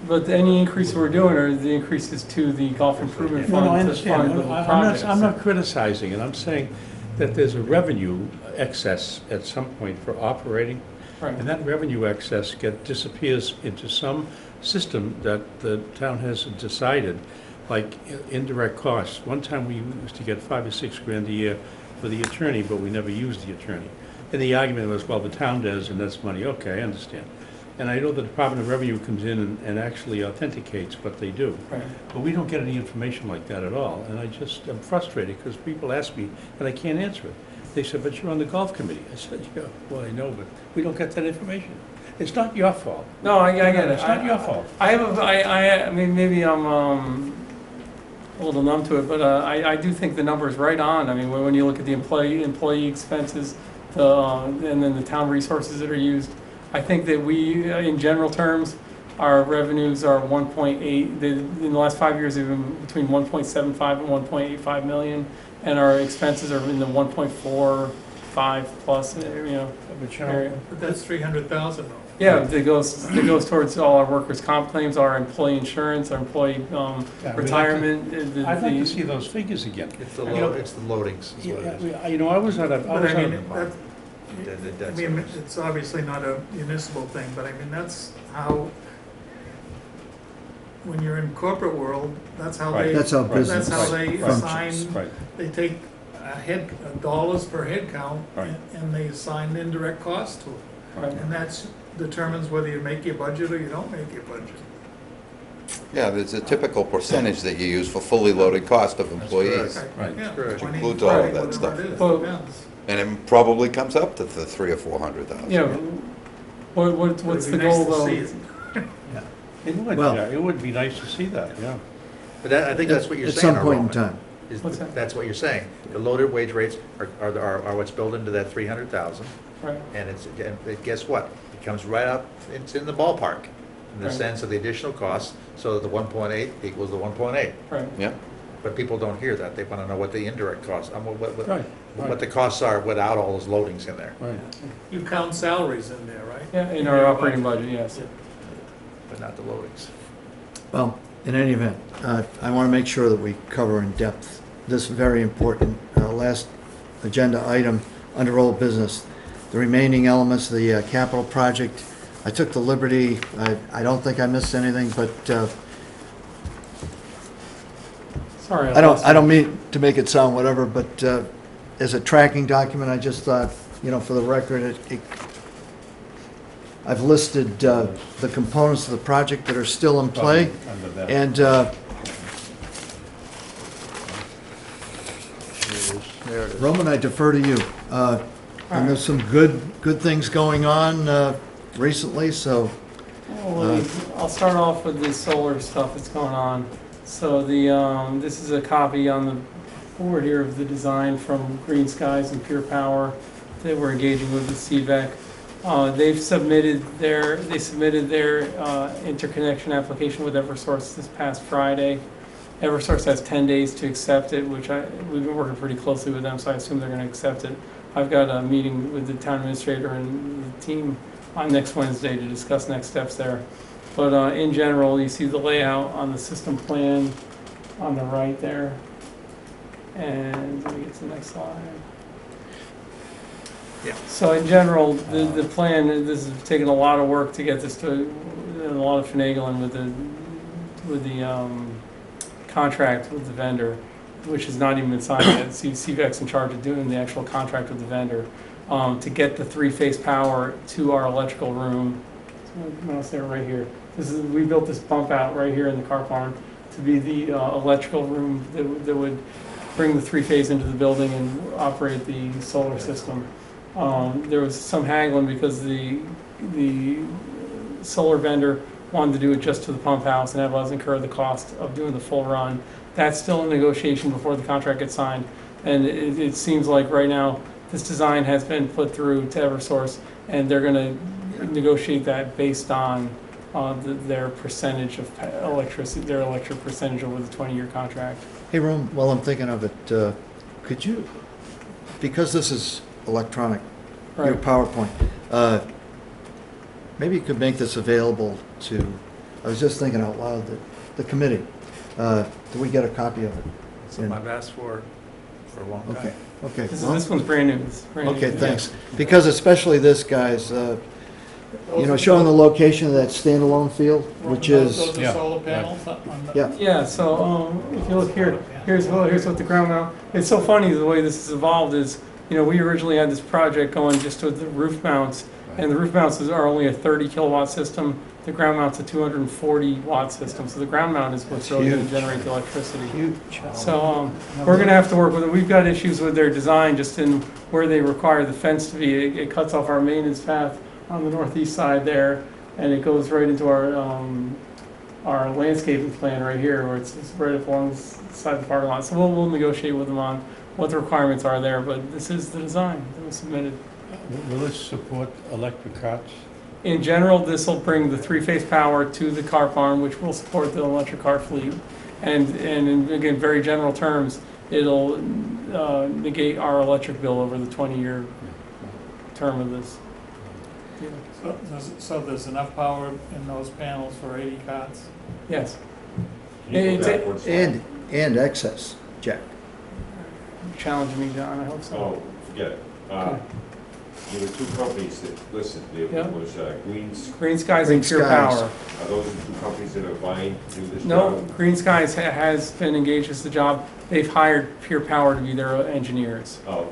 Speaker 3: But any increase we're doing are the increases to the golf improvement
Speaker 2: No,
Speaker 3: fund.
Speaker 2: no, I
Speaker 3: to
Speaker 2: understand.
Speaker 3: fund the
Speaker 2: I'm
Speaker 3: projects.
Speaker 2: not criticizing it. I'm saying that there's a revenue excess at some point for operating,
Speaker 3: Right.
Speaker 2: and that revenue excess disappears into some system that the town has decided, like indirect costs. One time we used to get $5 or $6 grand a year for the attorney, but we never used the attorney. And the argument was, well, the town does, and that's money. Okay, I understand. And I know the Department of Revenue comes in and actually authenticates what they do.
Speaker 3: Right.
Speaker 2: But we don't get any information like that at all. And I'm frustrated because people ask me and I can't answer it. They said, but you're on the golf committee. I said, yeah, well, I know, but we don't get that information. It's not your fault.
Speaker 3: No, I get it.
Speaker 2: It's not your fault.
Speaker 3: I mean, maybe I'm a little numb to it, but I do think the number is right on. I mean, when you look at the employee expenses, and then the town resources that are used, I think that we, in general terms, Our revenues are 1.8, in the last 5 years, they've been between 1.75 and 1.85 million, and our expenses are in the 1.45 plus,
Speaker 2: But
Speaker 3: area.
Speaker 6: But that's 300,000 though.
Speaker 3: Yeah, that goes towards all our workers' comp claims, our employee insurance, our employee retirement.
Speaker 2: I'd like to see those figures again.
Speaker 4: It's the
Speaker 2: You know,
Speaker 4: it's the loadings, is what it is.
Speaker 2: I was at a,
Speaker 6: But I mean,
Speaker 4: that-
Speaker 6: I mean, it's obviously not a municipal thing, but I mean, that's how, when you're in corporate world, that's how
Speaker 2: Right.
Speaker 6: they,
Speaker 1: That's how
Speaker 2: Right.
Speaker 1: business
Speaker 6: that's how they
Speaker 1: functions.
Speaker 6: assign,
Speaker 2: right,
Speaker 6: they take dollars per head count
Speaker 2: Right.
Speaker 6: and they assign indirect costs to it.
Speaker 3: Right.
Speaker 6: And that's determines whether you make your budget or you don't make your budget.
Speaker 7: Yeah, there's a typical percentage that you use for fully loaded cost of employees.
Speaker 2: Right.
Speaker 6: Yeah,
Speaker 4: Correct.
Speaker 6: 20,
Speaker 7: Includes all of
Speaker 6: 30,
Speaker 7: that
Speaker 6: whatever
Speaker 7: stuff.
Speaker 6: it is,
Speaker 3: Well-
Speaker 6: depends.
Speaker 7: And it probably comes up to the 300,000 or 400,000.
Speaker 3: You know, what's
Speaker 6: It'd
Speaker 3: the
Speaker 6: be nice
Speaker 3: goal
Speaker 6: to
Speaker 3: though?
Speaker 6: see it.
Speaker 2: it would,
Speaker 1: Well-
Speaker 2: yeah, it would be nice to see that, yeah.
Speaker 4: But I think that's what you're
Speaker 1: At
Speaker 4: saying,
Speaker 1: some point in
Speaker 4: Roman,
Speaker 1: time.
Speaker 4: is
Speaker 3: What's that?
Speaker 4: That's what you're saying. The loaded wage rates are what's built into that 300,000,
Speaker 3: Right,
Speaker 4: and guess what? It comes right up, it's in the ballpark, in the
Speaker 3: Right.
Speaker 4: sense of the additional costs, so that the 1.8 equals the 1.8.
Speaker 3: right.
Speaker 7: Yeah,
Speaker 4: But people don't hear that. They want to know what the indirect costs,
Speaker 2: Right,
Speaker 4: what the costs are without all those loadings in there,
Speaker 2: right.
Speaker 6: You count salaries in there, right?
Speaker 3: Yeah, in our operating budget, yes.
Speaker 4: but not the loadings.
Speaker 1: Well, in any event, I want to make sure that we cover in depth this very important last agenda item under old business. The remaining elements of the capital project. I took the liberty, I don't think I missed anything, but
Speaker 3: Sorry.
Speaker 1: I don't mean to make it sound whatever, but as a tracking document, I just thought, for the record, I've listed the components of the project that are still in play.
Speaker 2: Under that.
Speaker 1: And
Speaker 4: There it is.
Speaker 1: Roman, I defer to you. And there's some good things going on recently, so
Speaker 3: Well, I'll start off with the solar stuff that's going on. So this is a copy on the board here of the design from Green Skies and Pure Power that we're engaging with CVEC. They submitted their interconnection application with Eversource this past Friday. Eversource has 10 days to accept it, which we've been working pretty closely with them, so I assume they're going to accept it. I've got a meeting with the town administrator and the team on next Wednesday to discuss next steps there. But in general, you see the layout on the system plan on the right there. And let me get to the next slide.
Speaker 4: Yeah.
Speaker 3: So in general, the plan, this has taken a lot of work to get this to, and a lot of finagling with the contract with the vendor, which has not even been signed yet. CVEC's in charge of doing the actual contract with the vendor to get the three-phase power to our electrical room. Mouse there, right here. We built this pump out right here in the car barn to be the electrical room that would bring the three-phase into the building and operate the solar system. There was some haggling because the solar vendor wanted to do it just to the pump house and have us incur the cost of doing the full run. That's still in negotiation before the contract gets signed. And it seems like right now this design has been put through to Eversource, and they're going to negotiate that based on their percentage of electricity, their electric percentage over the 20-year contract.
Speaker 1: hey, Rome, while I'm thinking of it, could you, because this is electronic, your
Speaker 3: Right.
Speaker 1: PowerPoint, maybe you could make this available to, I was just thinking out loud, the committee. Do we get a copy of it?
Speaker 4: Something I've asked for a long time.
Speaker 1: Okay, okay.
Speaker 3: This
Speaker 1: well,
Speaker 3: one's brand new. It's brand new.
Speaker 1: Okay, thanks. Because especially this, guys, showing the location of that standalone field, which is,
Speaker 6: Those are
Speaker 2: Yeah,
Speaker 6: solar
Speaker 2: right.
Speaker 6: panels on the.
Speaker 1: yeah,
Speaker 3: Yeah, so if you look here, here's what the ground mount. It's so funny the way this has evolved is, we originally had this project going just with the roof mounts, and the roof mounts are only a 30 kilowatt system. The ground mount's a 240 watt system. So the ground mount is what's really going to generate the electricity.
Speaker 1: huge.
Speaker 3: So we're going to have to work with them. We've got issues with their design, just in where they require the fence to be. It cuts off our maintenance path on the northeast side there, and it goes right into our landscaping plan right here, where it's right up along the side of the parking lot. So we'll negotiate with them on what the requirements are there, but this is the design that was submitted.
Speaker 2: Will this support electric carts?
Speaker 3: In general, this will bring the three-phase power to the car barn, which will support the electric car fleet. And in, again, very general terms, it'll negate our electric bill over the 20-year term of this. Yeah.
Speaker 6: So there's enough power in those panels for 80 cots?
Speaker 3: Yes.
Speaker 5: Can you go
Speaker 3: It's-
Speaker 5: back one slide?
Speaker 1: And excess, Jack.
Speaker 3: Challenge me, John, I hope so.
Speaker 5: Oh, forget it.
Speaker 3: Okay.
Speaker 5: There were two companies that listed, there
Speaker 3: Yeah.
Speaker 5: was Greens,
Speaker 3: Green Skies
Speaker 1: Green
Speaker 3: and Pure
Speaker 1: Skies.
Speaker 3: Power.
Speaker 5: are those the two companies that are vying to do this
Speaker 3: No,
Speaker 5: job?
Speaker 3: Green Skies has been engaged as the job. They've hired Pure Power to be their engineers.
Speaker 5: Oh, okay.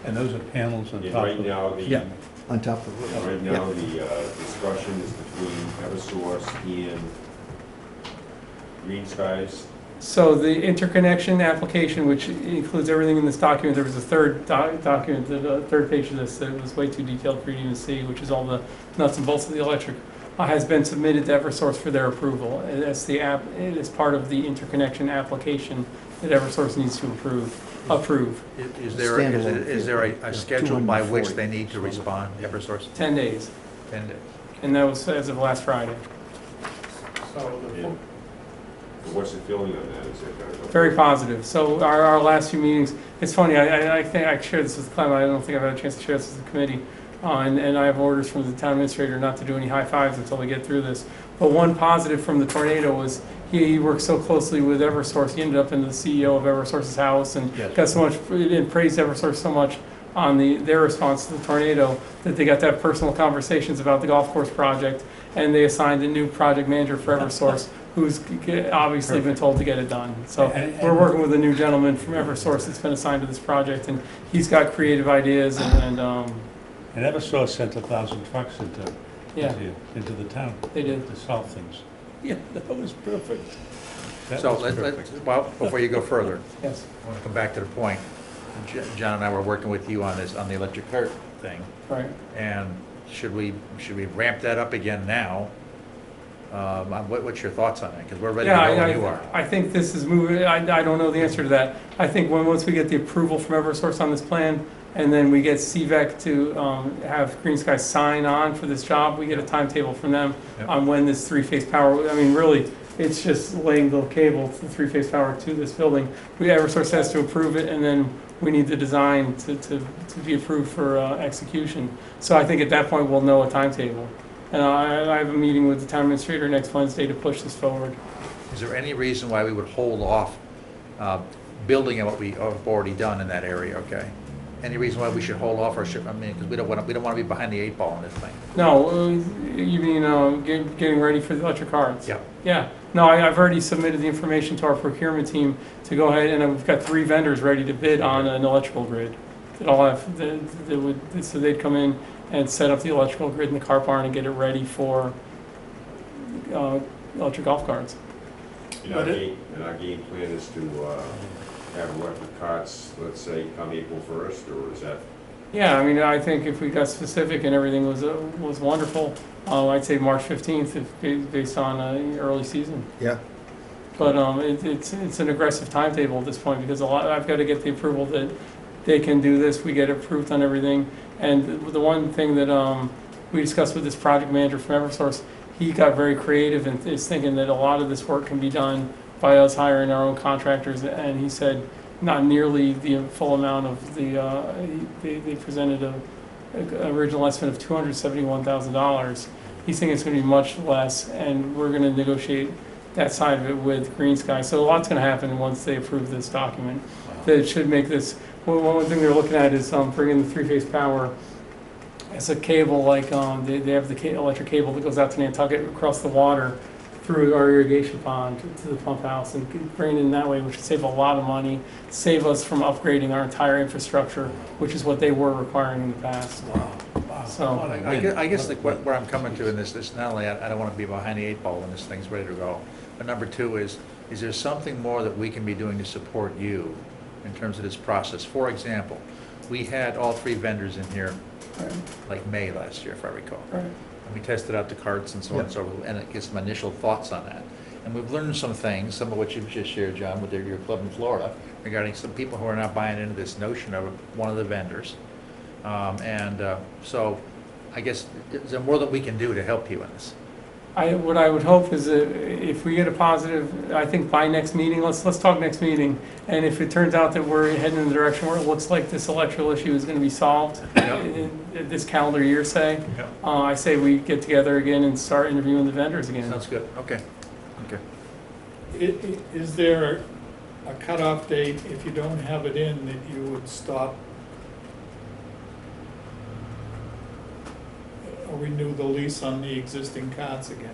Speaker 2: And those are panels on
Speaker 5: Yeah,
Speaker 2: top
Speaker 5: right
Speaker 2: of.
Speaker 5: now,
Speaker 1: Yeah. On top of the roof.
Speaker 5: right now, the discussion is between Eversource and Green Skies.
Speaker 3: So the interconnection application, which includes everything in this document, there was a third document, the third page of this, that was way too detailed for you to even see, which is all the nuts and bolts of the electric, has been submitted to Eversource for their approval. And that's the app, it is part of the interconnection application that Eversource needs to approve.
Speaker 4: Is there a
Speaker 1: Yeah,
Speaker 4: schedule by which
Speaker 1: 240.
Speaker 4: they need to respond, Eversource?
Speaker 3: 10 days,
Speaker 4: 10 days.
Speaker 3: and that was as of last Friday.
Speaker 6: So the,
Speaker 5: And what's the feeling on that? Is it kind of?
Speaker 3: Very positive. So our last few meetings, it's funny, I think I shared this with Clem, I don't think I've had a chance to share this with the committee. And I have orders from the town administrator not to do any high fives until we get through this. But one positive from the tornado was he worked so closely with Eversource, he ended up in the CEO of Eversource's house and
Speaker 2: Yes.
Speaker 3: got so much, and praised Eversource so much on their response to the tornado that they got to have personal conversations about the golf course project, and they assigned a new project manager for Eversource who's obviously been told to get it done. So
Speaker 2: And-
Speaker 3: we're working with a new gentleman from Eversource that's been assigned to this project, and he's got creative ideas and
Speaker 2: And Eversource sent 1,000 trucks
Speaker 3: yeah,
Speaker 2: into the town
Speaker 3: they did.
Speaker 2: to solve things. Yeah, that was perfect. That
Speaker 4: So
Speaker 2: was
Speaker 4: let's,
Speaker 2: perfect.
Speaker 4: well, before you go further,
Speaker 3: Yes,
Speaker 4: I want to come back to the point. John and I were working with you on this, on the electric cart thing,
Speaker 3: right.
Speaker 4: and should we ramp that up again now? What's your thoughts on that? Because we're ready to
Speaker 3: Yeah,
Speaker 4: go when you are.
Speaker 3: I think this is moving, I don't know the answer to that. I think once we get the approval from Eversource on this plan, and then we get CVEC to have Green Sky sign on for this job, we get a timetable from them
Speaker 4: Yep.
Speaker 3: on when this three-phase power, I mean, really, it's just laying the cable to the three-phase power to this building. Eversource has to approve it, and then we need the design to be approved for execution. So I think at that point, we'll know a timetable. And I have a meeting with the town administrator next Wednesday to push this forward.
Speaker 4: Is there any reason why we would hold off building what we have already done in that area, okay? Any reason why we should hold off, or should, I mean, because we don't want to be behind the 8 ball on this thing?
Speaker 3: No, you mean getting ready for the electric cards?
Speaker 4: Yeah.
Speaker 3: Yeah. No, I've already submitted the information to our procurement team to go ahead, and we've got 3 vendors ready to bid on an electrical grid. That all have, so they'd come in and set up the electrical grid in the car barn and get it ready for electric golf carts.
Speaker 5: And our game plan is to have electric carts, let's say, come April 1st, or is that?
Speaker 3: Yeah, I mean, I think if we got specific and everything was wonderful, I'd say March 15th, based on early season.
Speaker 1: Yeah.
Speaker 3: But it's an aggressive timetable at this point, because I've got to get the approval that they can do this, we get approved on everything. And the one thing that we discussed with this project manager from Eversource, he got very creative and is thinking that a lot of this work can be done by us hiring our own contractors, and he said not nearly the full amount of the, they presented a original estimate of $271,000. He's thinking it's going to be much less, and we're going to negotiate that side of it with Green Sky. So a lot's going to happen once they approve this document. That it should make this, one thing they're looking at is bringing the 3-phase power as a cable, like they have the electric cable that goes out to Nantucket across the water through our irrigation pond to the pump house, and bring it in that way, which would save a lot of money, save us from upgrading our entire infrastructure, which is what they were requiring in the past.
Speaker 2: Wow.
Speaker 3: So-
Speaker 2: What a
Speaker 4: I
Speaker 2: win.
Speaker 4: guess where I'm coming to in this, not only I don't want to be behind the 8 ball when this thing's ready to go, but number 2 is there something more that we can be doing to support you in terms of this process? For example, we had all 3 vendors in here
Speaker 3: Right.
Speaker 4: like May last year, if I recall.
Speaker 3: Right.
Speaker 4: And we tested out the carts and so on and so forth, and get some initial thoughts on that. and we've learned some things, some of which you've just shared, John, with your club in Florida, regarding some people who are not buying into this notion of one of the vendors. So I guess, is there more that we can do to help you in this?
Speaker 3: What I would hope is that if we get a positive, I think by next meeting, let's talk next meeting. And if it turns out that we're heading in the direction where it looks like this electrical issue is going to be solved in this calendar year, say, I say we get together again and start interviewing the vendors again.
Speaker 4: Sounds good. Okay.
Speaker 6: Is there a cutoff date, if you don't have it in, that you would stop or renew the lease on the existing carts again?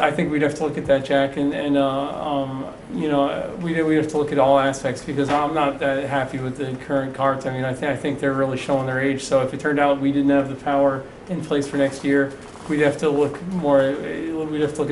Speaker 3: I think we'd have to look at that, Jack, and you know, we'd have to look at all aspects, because I'm not that happy with the current carts. I mean, I think they're really showing their age. So if it turned out we didn't have the power in place for next year, we'd have to look at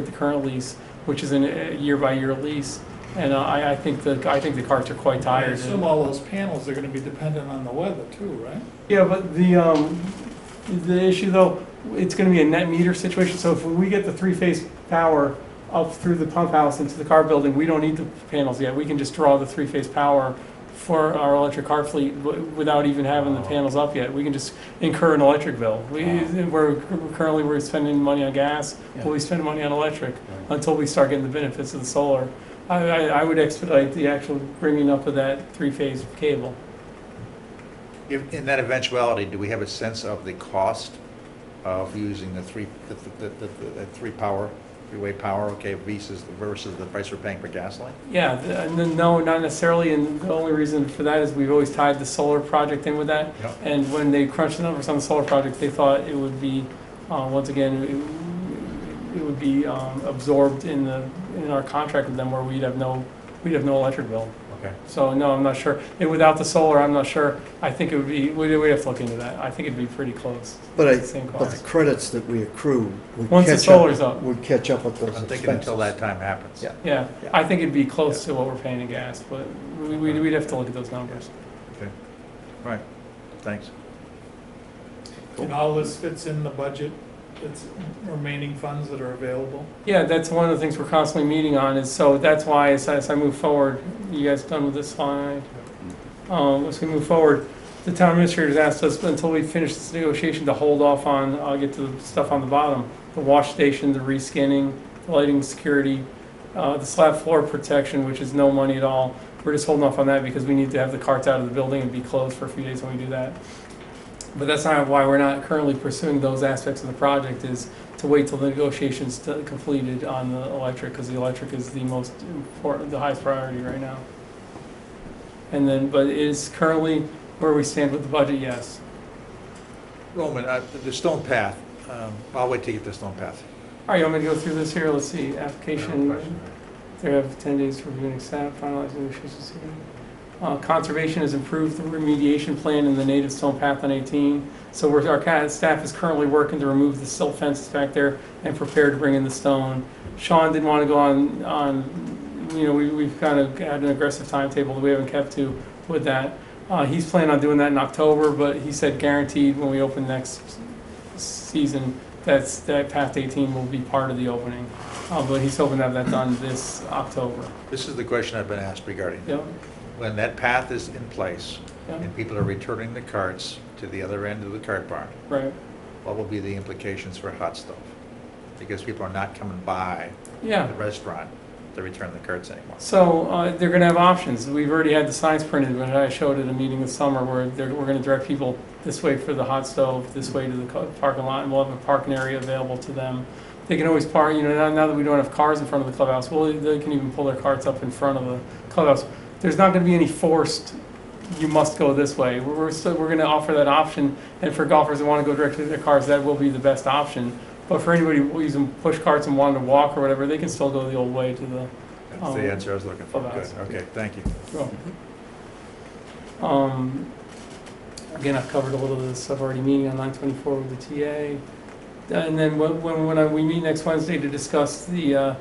Speaker 3: the current lease, which is a year-by-year lease. And I think the carts are quite
Speaker 6: I
Speaker 3: tired.
Speaker 6: assume all those panels are gonna be dependent on the weather too, right?
Speaker 3: Yeah, but the issue though, it's going to be a net meter situation. So if we get the three-phase power up through the pump house into the car building, we don't need the panels yet. We can just draw the three-phase power for our electric car fleet without even having the panels up yet. We can just incur an electric bill. We're spending money on gas.
Speaker 1: Yeah.
Speaker 3: We'll be spending money on electric until we start getting the benefits of the solar. I would expedite the actual bringing up of that three-phase cable.
Speaker 4: In that eventuality, do we have a sense of the cost of using the three-way power, okay, versus the price we're paying for gasoline?
Speaker 3: Yeah, no, not necessarily, and the only reason for that is we've always tied the solar project in with that.
Speaker 4: Yep.
Speaker 3: And when they crunched the numbers on the solar project, they thought it would be, once again, it would be absorbed in our contract with them, where we'd have no electric bill.
Speaker 4: Okay.
Speaker 3: So no, I'm not sure. And without the solar, I'm not sure. I think it would be. We'd have to look into that. I think it'd be pretty close.
Speaker 1: But
Speaker 3: It's the same
Speaker 1: but
Speaker 3: cost.
Speaker 1: the credits that we accrue would
Speaker 3: Once the
Speaker 1: catch
Speaker 3: solar's up.
Speaker 1: would catch up with those
Speaker 4: I'm
Speaker 1: expenses.
Speaker 4: thinking until that time happens.
Speaker 1: Yeah.
Speaker 3: Yeah,
Speaker 1: Yeah.
Speaker 3: I think it'd be close to what we're paying in gas, but we'd have to look at those numbers.
Speaker 4: Okay. Right. Thanks.
Speaker 6: And all this fits in the budget, it's remaining funds that are available?
Speaker 3: Yeah, that's one of the things we're constantly meeting on, is so that's why as I move forward, you guys done with this slide? As we move forward, the town administrator's asked us until we finish this negotiation to hold off on, I'll get to the stuff on the bottom, the wash station, the reskinning, the lighting security, the slab floor protection, which is no money at all. We're just holding off on that because we need to have the carts out of the building and be closed for a few days when we do that. But that's not why we're not currently pursuing those aspects of the project, is to wait till the negotiations completed on the electric, because the electric is the most important, the highest priority right now. And then, but it is currently where we stand with the budget, yes.
Speaker 4: Roman, the stone path, I'll wait till you get the stone path.
Speaker 3: All right, you want me to go through this here? Let's see, application,
Speaker 5: question.
Speaker 3: they have 10 days to review and accept, finalize negotiations. Conservation has improved the remediation plan in the native stone path on 18. So our staff is currently working to remove the silt fences back there and prepare to bring in the stone. Sean didn't want to go on, you know, we've kind of had an aggressive timetable that we haven't kept to with that. He's planning on doing that in October, but he said guaranteed when we open next season, that path 18 will be part of the opening. But he's hoping to have that done this October.
Speaker 4: This is the question I've been asked regarding.
Speaker 3: Yep.
Speaker 4: When that path is in place
Speaker 3: Yep.
Speaker 4: and people are returning the carts to the other end of the cart barn,
Speaker 3: Right.
Speaker 4: what will be the implications for hot stove? Because people are not coming by
Speaker 3: Yeah.
Speaker 4: the restaurant to return the carts anymore.
Speaker 3: So they're going to have options. We've already had the signs printed, which I showed at a meeting this summer, where we're going to direct people this way for the hot stove, this way to the parking lot, and we'll have a parking area available to them. They can always park, you know, now that we don't have cars in front of the clubhouse, well, they can even pull their carts up in front of the clubhouse. There's not going to be any forced, you must go this way. We're going to offer that option, and for golfers that want to go directly to their cars, that will be the best option. But for anybody using push carts and wanting to walk or whatever, they can still go the old way to the
Speaker 4: That's the answer I was looking for. Good,
Speaker 3: clubhouse.
Speaker 4: okay, thank you.
Speaker 3: Again, I've covered a little of this. I've already meeting on 9/24 with the TA. And then when we meet next Wednesday to discuss the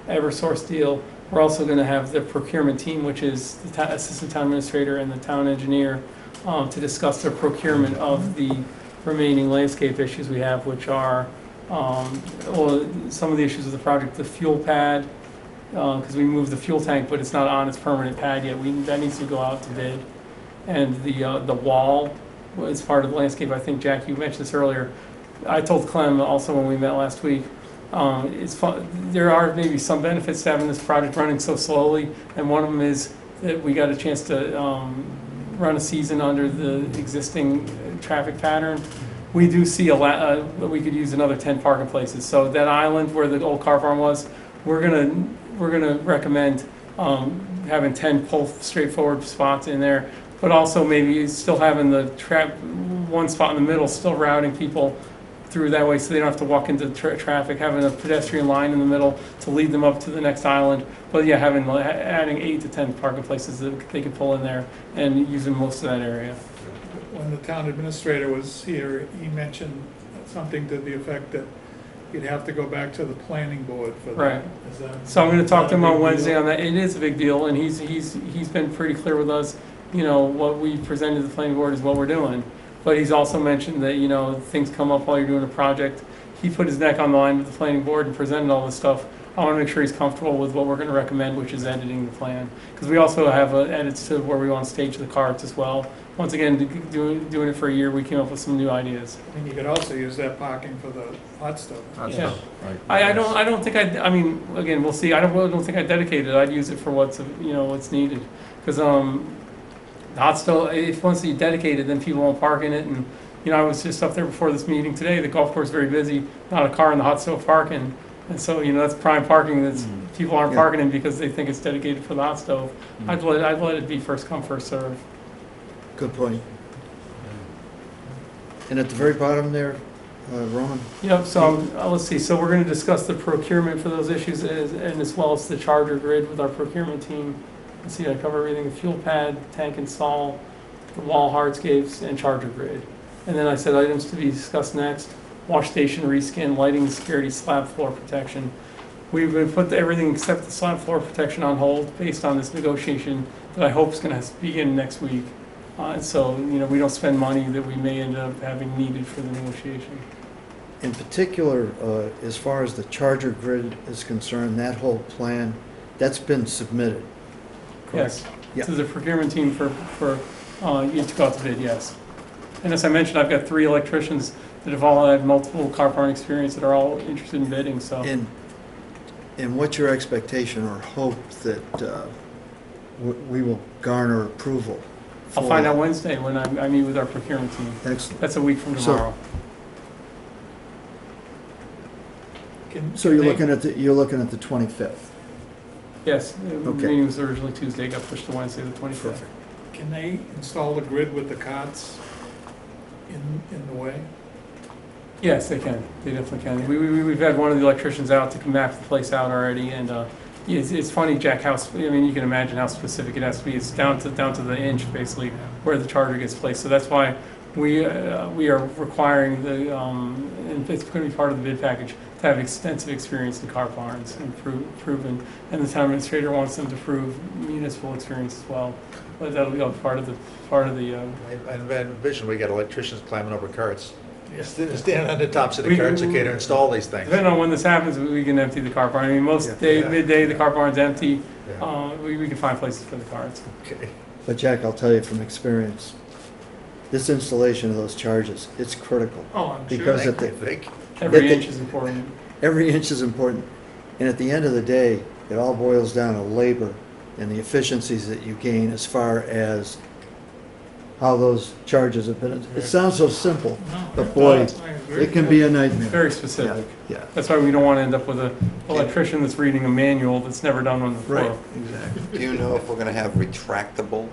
Speaker 3: Eversource deal, we're also going to have the procurement team, which is the assistant town administrator and the town engineer, to discuss the procurement of the remaining landscape issues we have, which are Well, some of the issues with the project, the fuel pad, because we moved the fuel tank, but it's not on its permanent pad yet. That needs to go out to bid. And the wall was part of the landscape. I think, Jack, you mentioned this earlier. I told Clem also when we met last week, it's fun. There are maybe some benefits to having this project running so slowly, and one of them is that we got a chance to run a season under the existing traffic pattern. We do see we could use another 10 parking places. So that island where the old car farm was, we're gonna recommend having 10 straightforward spots in there, but also maybe still having the one spot in the middle, still routing people through that way so they don't have to walk into traffic, having a pedestrian line in the middle to lead them up to the next island. But yeah, adding 8 to 10 parking places that they can pull in there and using most of that area.
Speaker 6: When the town administrator was here, he mentioned something to the effect that you'd have to go back to the planning board for that.
Speaker 3: Right.
Speaker 6: Is that-
Speaker 3: So I'm going to talk to him
Speaker 6: is that a
Speaker 3: on
Speaker 6: big
Speaker 3: Wednesday
Speaker 6: deal?
Speaker 3: on that. It is a big deal, and he's been pretty clear with us. You know, what we presented to the planning board is what we're doing. But he's also mentioned that, you know, things come up while you're doing a project. He put his neck on the line with the planning board and presented all this stuff. I want to make sure he's comfortable with what we're going to recommend, which is editing the plan. Because we also have edits to where we want to stage the carts as well. Once again, doing it for a year, we came up with some new ideas.
Speaker 6: I mean, you could also use that parking for the hot stove.
Speaker 3: Yeah. I don't think I mean, again, we'll see. I don't think I dedicated it. I'd use it for what's needed. Because the hot stove, if once you dedicate it, then people won't park in it. And, you know, I was just up there before this meeting today. The golf course is very busy, not a car in the hot stove parking. And so, you know, that's prime parking that's people aren't
Speaker 1: Yeah.
Speaker 3: parking in because they think it's dedicated for the hot stove. I'd let it be first come, first serve.
Speaker 1: Good point. And at the very bottom there, Roman,
Speaker 3: Yep, so let's see, so we're gonna discuss the procurement for those issues and as well as the charger grid with our procurement team. Let's see, I cover everything, the fuel pad, tank install, the wall hardscapes, and charger grid. And then I said items to be discussed next, wash station reskin, lighting, security, slab floor protection. We've put everything except the slab floor protection on hold based on this negotiation that I hope is gonna begin next week. And so, you know, we don't spend money that we may end up having needed for the negotiation.
Speaker 1: in particular, as far as the charger grid is concerned, that whole plan, that's been submitted.
Speaker 3: Yes,
Speaker 1: Yeah.
Speaker 3: to the procurement team for you to go out to bid, yes. And as I mentioned, I've got 3 electricians that have all had multiple car barn experience that are all interested in bidding, so.
Speaker 1: And what's your expectation or hope that we will garner approval?
Speaker 3: I'll
Speaker 1: for
Speaker 3: find out
Speaker 1: that?
Speaker 3: Wednesday when I meet with our procurement team.
Speaker 1: Excellent.
Speaker 3: That's a week from
Speaker 1: So-
Speaker 3: tomorrow.
Speaker 1: So you're looking at the 25th?
Speaker 3: Yes, the
Speaker 1: Okay.
Speaker 3: meeting was originally Tuesday, got pushed to Wednesday, the 25th.
Speaker 1: Perfect.
Speaker 6: Can they install the grid with the carts in the way?
Speaker 3: Yes, they can, they definitely can. We've had one of the electricians out to map the place out already, and it's funny, Jack, I mean, you can imagine how specific it has to be. It's down to the inch, basically, where the charger gets placed. So that's why we are requiring and it's going to be part of the bid package, to have extensive experience in car barns and proven, and the town administrator wants them to prove municipal experience as well. But that'll be all part of the.
Speaker 4: I envision we got electricians climbing over carts, standing on the tops of the carts to install these things.
Speaker 3: Depending on when this happens, we can empty the car barn. I mean, midday, the car barn's empty.
Speaker 4: Yeah.
Speaker 3: We can find places for the cars.
Speaker 4: Okay.
Speaker 1: But Jack, I'll tell you from experience, this installation of those charges, it's critical.
Speaker 6: Oh, I'm sure.
Speaker 1: Because
Speaker 4: I
Speaker 1: at the,
Speaker 4: think.
Speaker 3: Every inch is important.
Speaker 1: every inch is important. And at the end of the day, it all boils down to labor and the efficiencies that you gain as far as how those charges have been. It sounds so simple,
Speaker 6: No,
Speaker 1: but boy,
Speaker 6: I agree.
Speaker 1: it can be a nightmare.
Speaker 3: Very specific.
Speaker 1: Yeah,
Speaker 3: That's why we don't want to end up with an electrician that's reading a manual that's never done one before.
Speaker 1: right, exactly.
Speaker 7: Do you know if we're gonna have retractable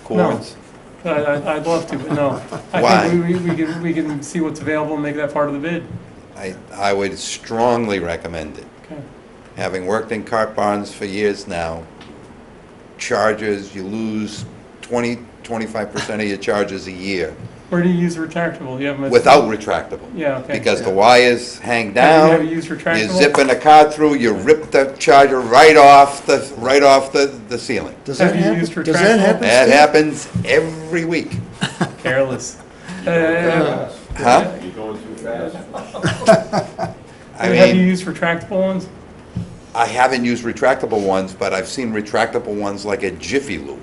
Speaker 7: cords?
Speaker 3: I'd love to, but no. I
Speaker 7: Why?
Speaker 3: think we can see what's available and make that part of the bid.
Speaker 7: I would strongly recommend it.
Speaker 3: Okay.
Speaker 7: Having worked in cart barns for years now, chargers, you lose 25% of your charges a year
Speaker 3: Where do you use retractable? You have them at-
Speaker 7: without retractable.
Speaker 3: Yeah, okay.
Speaker 7: Because the wires hang
Speaker 3: Have
Speaker 7: down,
Speaker 3: you used
Speaker 7: you're
Speaker 3: retractable?
Speaker 7: zipping the card through, you rip the charger right off the ceiling.
Speaker 1: Does
Speaker 3: Have
Speaker 1: that
Speaker 3: you
Speaker 1: happen?
Speaker 3: used
Speaker 1: Does that
Speaker 3: retractable?
Speaker 1: happen?
Speaker 7: That
Speaker 1: Steve?
Speaker 7: happens every week.
Speaker 3: Careless.
Speaker 5: You're
Speaker 7: Huh?
Speaker 5: going too fast.
Speaker 7: I
Speaker 3: Have you
Speaker 7: mean,
Speaker 3: used retractable ones?
Speaker 7: I haven't used retractable ones, but I've seen retractable ones like a Jiffy Lube.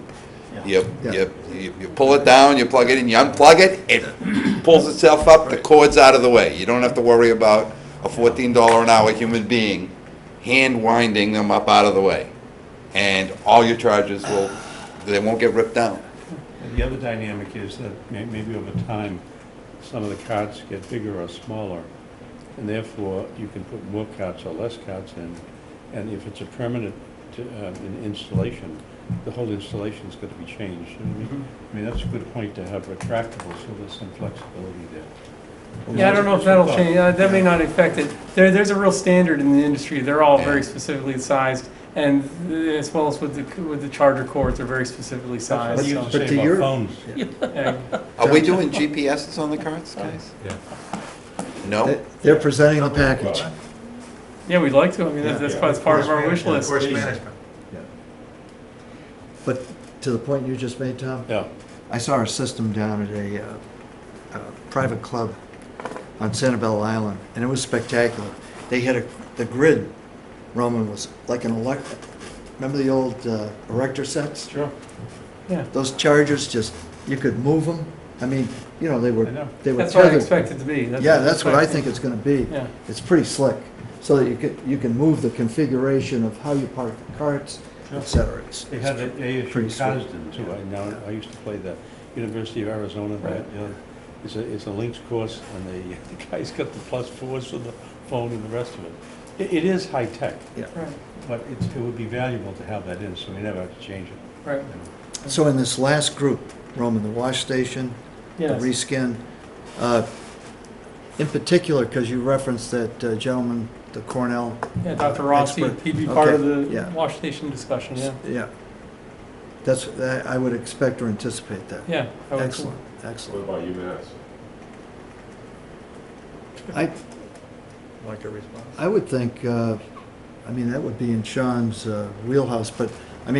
Speaker 7: You,
Speaker 1: Yeah.
Speaker 7: you pull it down, you plug it in, you unplug it, it pulls itself up, the cord's out of the way. You don't have to worry about a $14 an hour human being hand winding them up out of the way. And all your charges they won't get ripped down.
Speaker 2: And the other dynamic is that maybe over time, some of the carts get bigger or smaller, and therefore you can put more carts or less carts in. And if it's a permanent installation, the whole installation is going to be changed. You know what I mean, that's a good point to have retractable, so there's some flexibility there.
Speaker 3: Yeah, I don't know if that'll change, that may not affect it. There's a real standard in the industry, they're all very specifically sized, and as well as with the charger cords, they're very specifically sized.
Speaker 2: What do you
Speaker 3: so-
Speaker 2: have to
Speaker 1: But
Speaker 2: say
Speaker 1: to your-
Speaker 2: about phones?
Speaker 3: Yeah.
Speaker 7: Are we doing GPSs on the carts, guys?
Speaker 4: Yeah.
Speaker 7: No?
Speaker 1: They're presenting the package.
Speaker 3: Yeah, we'd like to, I mean, that's part of our wish list.
Speaker 4: Course management.
Speaker 1: But to the point you just made, Tom,
Speaker 2: Yeah.
Speaker 1: I saw a system down at a private club on Sanibel Island, and it was spectacular. They had the grid, Roman, was like an remember the old erector sets?
Speaker 3: Sure. Yeah,
Speaker 1: Those chargers, you could move them. I mean, they were
Speaker 2: I know.
Speaker 1: tethered.
Speaker 3: that's what I expect it to be.
Speaker 1: Yeah, that's what I think it's gonna be.
Speaker 3: Yeah.
Speaker 1: It's pretty slick, so that you can move the configuration of how you park the carts, et cetera.
Speaker 2: They had an ASU
Speaker 1: pretty sweet.
Speaker 2: Kasdan too. I used to play the University of Arizona. It's a links course, and the guy's got the +4s for the phone and the rest of it. It is high tech,
Speaker 3: Right,
Speaker 2: but it would be valuable to have that in, so we never have to change it.
Speaker 3: right,
Speaker 1: So in this last group, Roman, the wash station, the
Speaker 3: yes.
Speaker 1: reskin, in particular, because you referenced that gentleman, the Cornell.
Speaker 3: Yeah, Dr. Rossi,
Speaker 1: expert.
Speaker 3: he'd be part of
Speaker 1: Okay,
Speaker 3: the
Speaker 1: yeah.
Speaker 3: wash station discussion, yeah.
Speaker 1: Yeah. I would expect or anticipate that.
Speaker 3: Yeah. I would-
Speaker 1: Excellent,
Speaker 5: What
Speaker 1: excellent.
Speaker 5: about UMass?
Speaker 4: Like a response.
Speaker 1: I would think, that would be in Sean's wheelhouse, but, I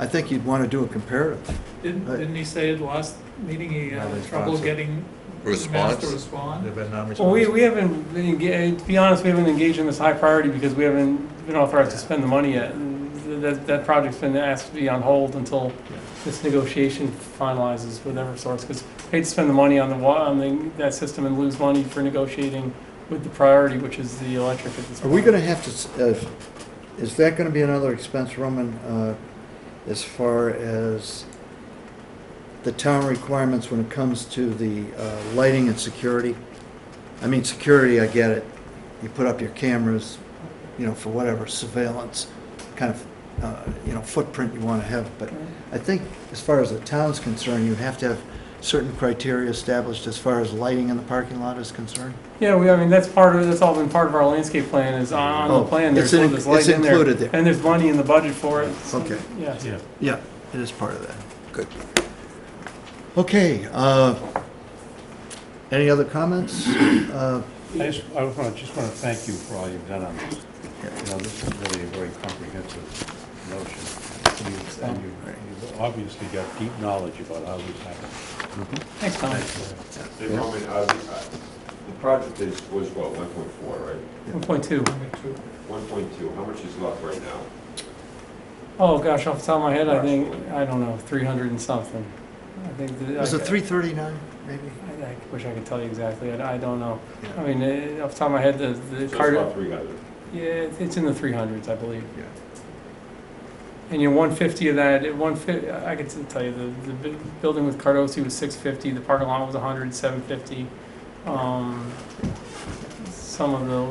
Speaker 1: think you'd want to do a comparative.
Speaker 6: Didn't he say at the last meeting he had
Speaker 4: Not
Speaker 6: trouble
Speaker 4: responsive.
Speaker 6: getting
Speaker 7: Response?
Speaker 6: Mass to respond?
Speaker 4: They've been non-responsive.
Speaker 3: Well, we haven't, been to be honest, we haven't engaged in this high priority because we haven't been authorized to spend the money yet. And that project's been asked to be on hold until this negotiation finalizes with Eversource, because we hate to spend the money on that system and lose money for negotiating with the priority, which is the electric at this
Speaker 1: Are
Speaker 3: point.
Speaker 1: we going to have to, is that going to be another expense, Roman, as far as the town requirements when it comes to the lighting and security? I mean, security, I get it. You put up your cameras, for whatever surveillance kind of, footprint you want to have. But I think as far as the town's concerned, you have to have certain criteria established as far as lighting in the parking lot is concerned.
Speaker 3: Yeah, that's all been part of our landscape plan, is on the
Speaker 1: Oh,
Speaker 3: plan,
Speaker 1: it's
Speaker 3: there's light in there.
Speaker 1: included there.
Speaker 3: And there's money in the budget for it. so,
Speaker 1: Okay.
Speaker 3: Yes.
Speaker 2: Yeah.
Speaker 1: Yeah, it is part of that.
Speaker 7: Good.
Speaker 1: Okay, any other comments?
Speaker 2: I just want to thank you for all you've done on this. This is really a very comprehensive notion. And you've obviously got deep knowledge about how this happened.
Speaker 3: Thanks, Tom.
Speaker 5: Hey, Roman, the project was what, 1.4, right?
Speaker 3: 1.2.
Speaker 5: 1.2, how much is left right now?
Speaker 3: Oh, gosh, off the top of my head, I don't know, 300 and something. I think.
Speaker 1: Was it 339, maybe?
Speaker 3: I wish I could tell you exactly, I don't know.
Speaker 1: Yeah.
Speaker 3: I mean, off the top of my head, the
Speaker 5: So it's
Speaker 3: card,
Speaker 5: about 300.
Speaker 3: yeah, it's in the 300s, I believe.
Speaker 1: Yeah.
Speaker 3: And 150 of that, I could tell you, the building with Cardosi was 650, the parking lot was 100, 750. Some of the,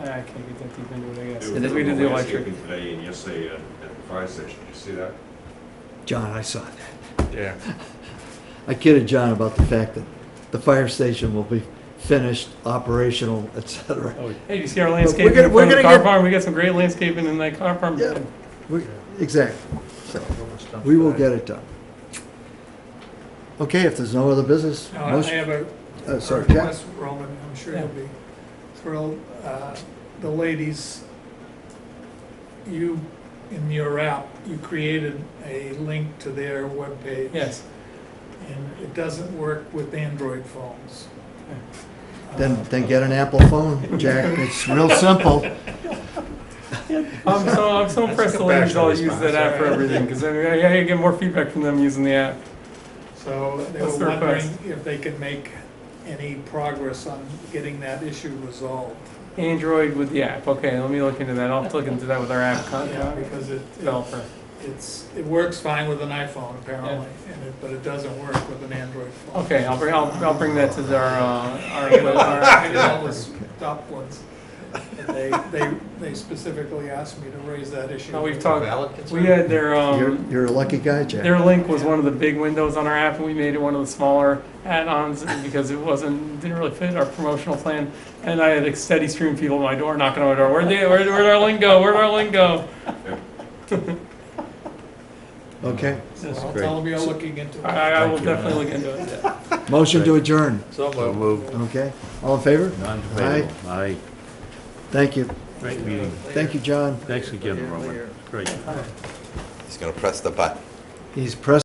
Speaker 3: I can't get that deep into it, I guess.
Speaker 5: There was
Speaker 3: Because we did the electric.
Speaker 5: landscaping today and yesterday at the fire station, did you see that?
Speaker 1: John, I saw that.
Speaker 4: Yeah.
Speaker 1: I kidded John about the fact that the fire station will be finished, operational, et cetera.
Speaker 2: Oh,
Speaker 3: Hey, do you see our landscaping
Speaker 1: gonna-
Speaker 3: in
Speaker 1: we're
Speaker 3: front of the
Speaker 1: gonna
Speaker 3: car
Speaker 1: get-
Speaker 3: farm? We got some great landscaping in that car farm.
Speaker 1: Yeah. Exactly. So, we will get it done. Okay, if there's no other business,
Speaker 6: Now, I
Speaker 1: motion,
Speaker 6: have a
Speaker 1: sorry, Jack?
Speaker 6: request, Roman, I'm sure you'll be thrilled. The ladies, in your app, you created a link to their webpage.
Speaker 3: Yes.
Speaker 6: and it doesn't work with Android phones.
Speaker 1: Then get an Apple phone, Jack. It's real simple.
Speaker 3: I'm so impressed the ladies all use that app for everything, because I get more feedback from them using the app.
Speaker 6: So they were
Speaker 3: That's the
Speaker 6: wondering
Speaker 3: request.
Speaker 6: if they could make any progress on getting that issue resolved.
Speaker 3: Android with the app, okay, let me look into that, I'll have to look into that with our app
Speaker 6: Yeah, because
Speaker 3: developer.
Speaker 6: it works fine with an iPhone apparently, but it doesn't work with an Android phone.
Speaker 3: Okay, I'll bring that to our
Speaker 6: All the top ones. They specifically asked me to raise that issue.
Speaker 3: No, we've
Speaker 4: Valid
Speaker 3: talked,
Speaker 4: concern?
Speaker 3: we had
Speaker 1: You're a lucky guy, Jack.
Speaker 3: their link was one of the big windows on our app, and we made it one of the smaller add-ons because it didn't really fit our promotional plan. And I had a steady stream of people at my door, knocking on my door, where'd our link go, where'd our link go?
Speaker 1: Okay.
Speaker 6: So I'll tell them you're looking into it.
Speaker 3: I will definitely look into it, yeah.
Speaker 1: Motion to adjourn.
Speaker 4: So
Speaker 8: So
Speaker 4: moved.
Speaker 8: moved.
Speaker 1: Okay. All in favor?
Speaker 8: Non-debatable. Aye.
Speaker 1: Thank you.
Speaker 8: Great meeting.
Speaker 1: Thank you, John.
Speaker 8: Thanks again, Roman. Great.
Speaker 7: He's gonna press the button.
Speaker 1: He's pressing